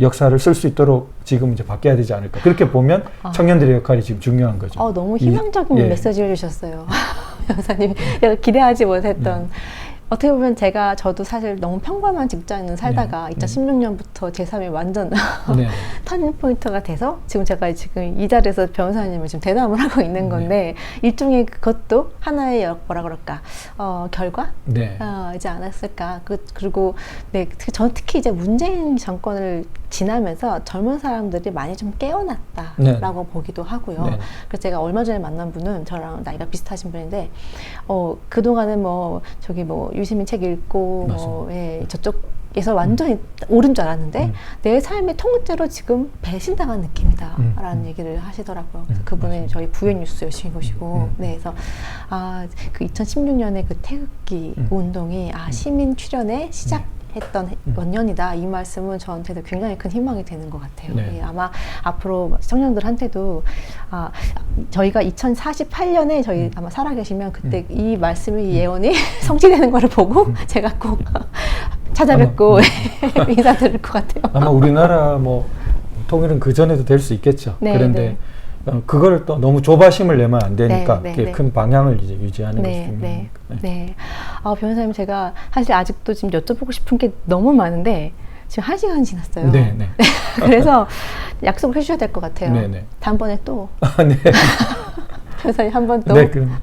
역사를 쓸 수 있도록 지금 이제 바뀌어야 되지 않을까 그렇게 보면 청년들의 역할이 지금 중요한 거죠. 너무 희망적인 메시지를 주셨어요. 변호사님 제가 기대하지 못했던 어떻게 보면 저도 사실 너무 평범한 직장인 살다가 2016년부터 제 삶이 완전 터닝 포인트가 돼서 지금 이 자리에서 변호사님을 지금 대담을 하고 있는 건데 일종의 그것도 하나의 뭐라 그럴까 결과 이지 않았을까. 그리고 저는 특히 이제 문재인 정권을 지나면서 젊은 사람들이 많이 좀 깨어났다라고 보기도 하고요. 그래서 제가 얼마 전에 만난 분은 저랑 나이가 비슷하신 분인데 그동안은 뭐 유시민 책 읽고 저쪽에서 완전히 옳은 줄 알았는데 내 삶의 통째로 지금 배신당한 느낌이다 라는 얘기를 하시더라고요. 그래서 그분은 저희 부연 뉴스 열심히 보시고 그래서 그 2016년에 그 태극기 운동이 시민 출현의 시작 했던 원년이다. 이 말씀은 저한테도 굉장히 큰 희망이 되는 것 같아요. 네. 예, 아마 앞으로 시청자들한테도 저희가 2048년에 저희 아마 살아계시면 그때 이 말씀이 이 예언이 성취되는 거를 보고 제가 꼭 찾아뵙고 인사드릴 것 같아요. 아마 우리나라 뭐 통일은 그 전에도 될 수 있겠죠. 네, 그런데 그걸 또 너무 조바심을 내면 안 되니까 큰 방향을 이제 유지하는 것이 중요합니다. 네. 변호사님, 제가 사실 아직도 지금 여쭤보고 싶은 게 너무 많은데 지금 1시간이 지났어요. 네. 그래서 약속을 해주셔야 될 것 같아요. 네. 다음번에 또 네. 변호사님 한 번 더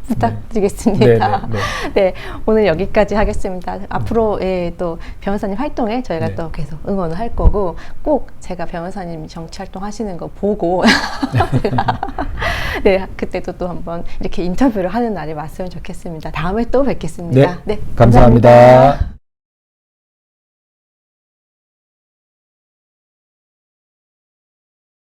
부탁드리겠습니다. 네, 오늘 여기까지 하겠습니다. 앞으로 또 변호사님 활동에 저희가 또 계속 응원을 할 거고, 꼭 제가 변호사님 정치 활동 하시는 거 보고 네, 그때도 또 한번 이렇게 인터뷰를 하는 날이 왔으면 좋겠습니다. 다음에 또 뵙겠습니다. 네, 감사합니다.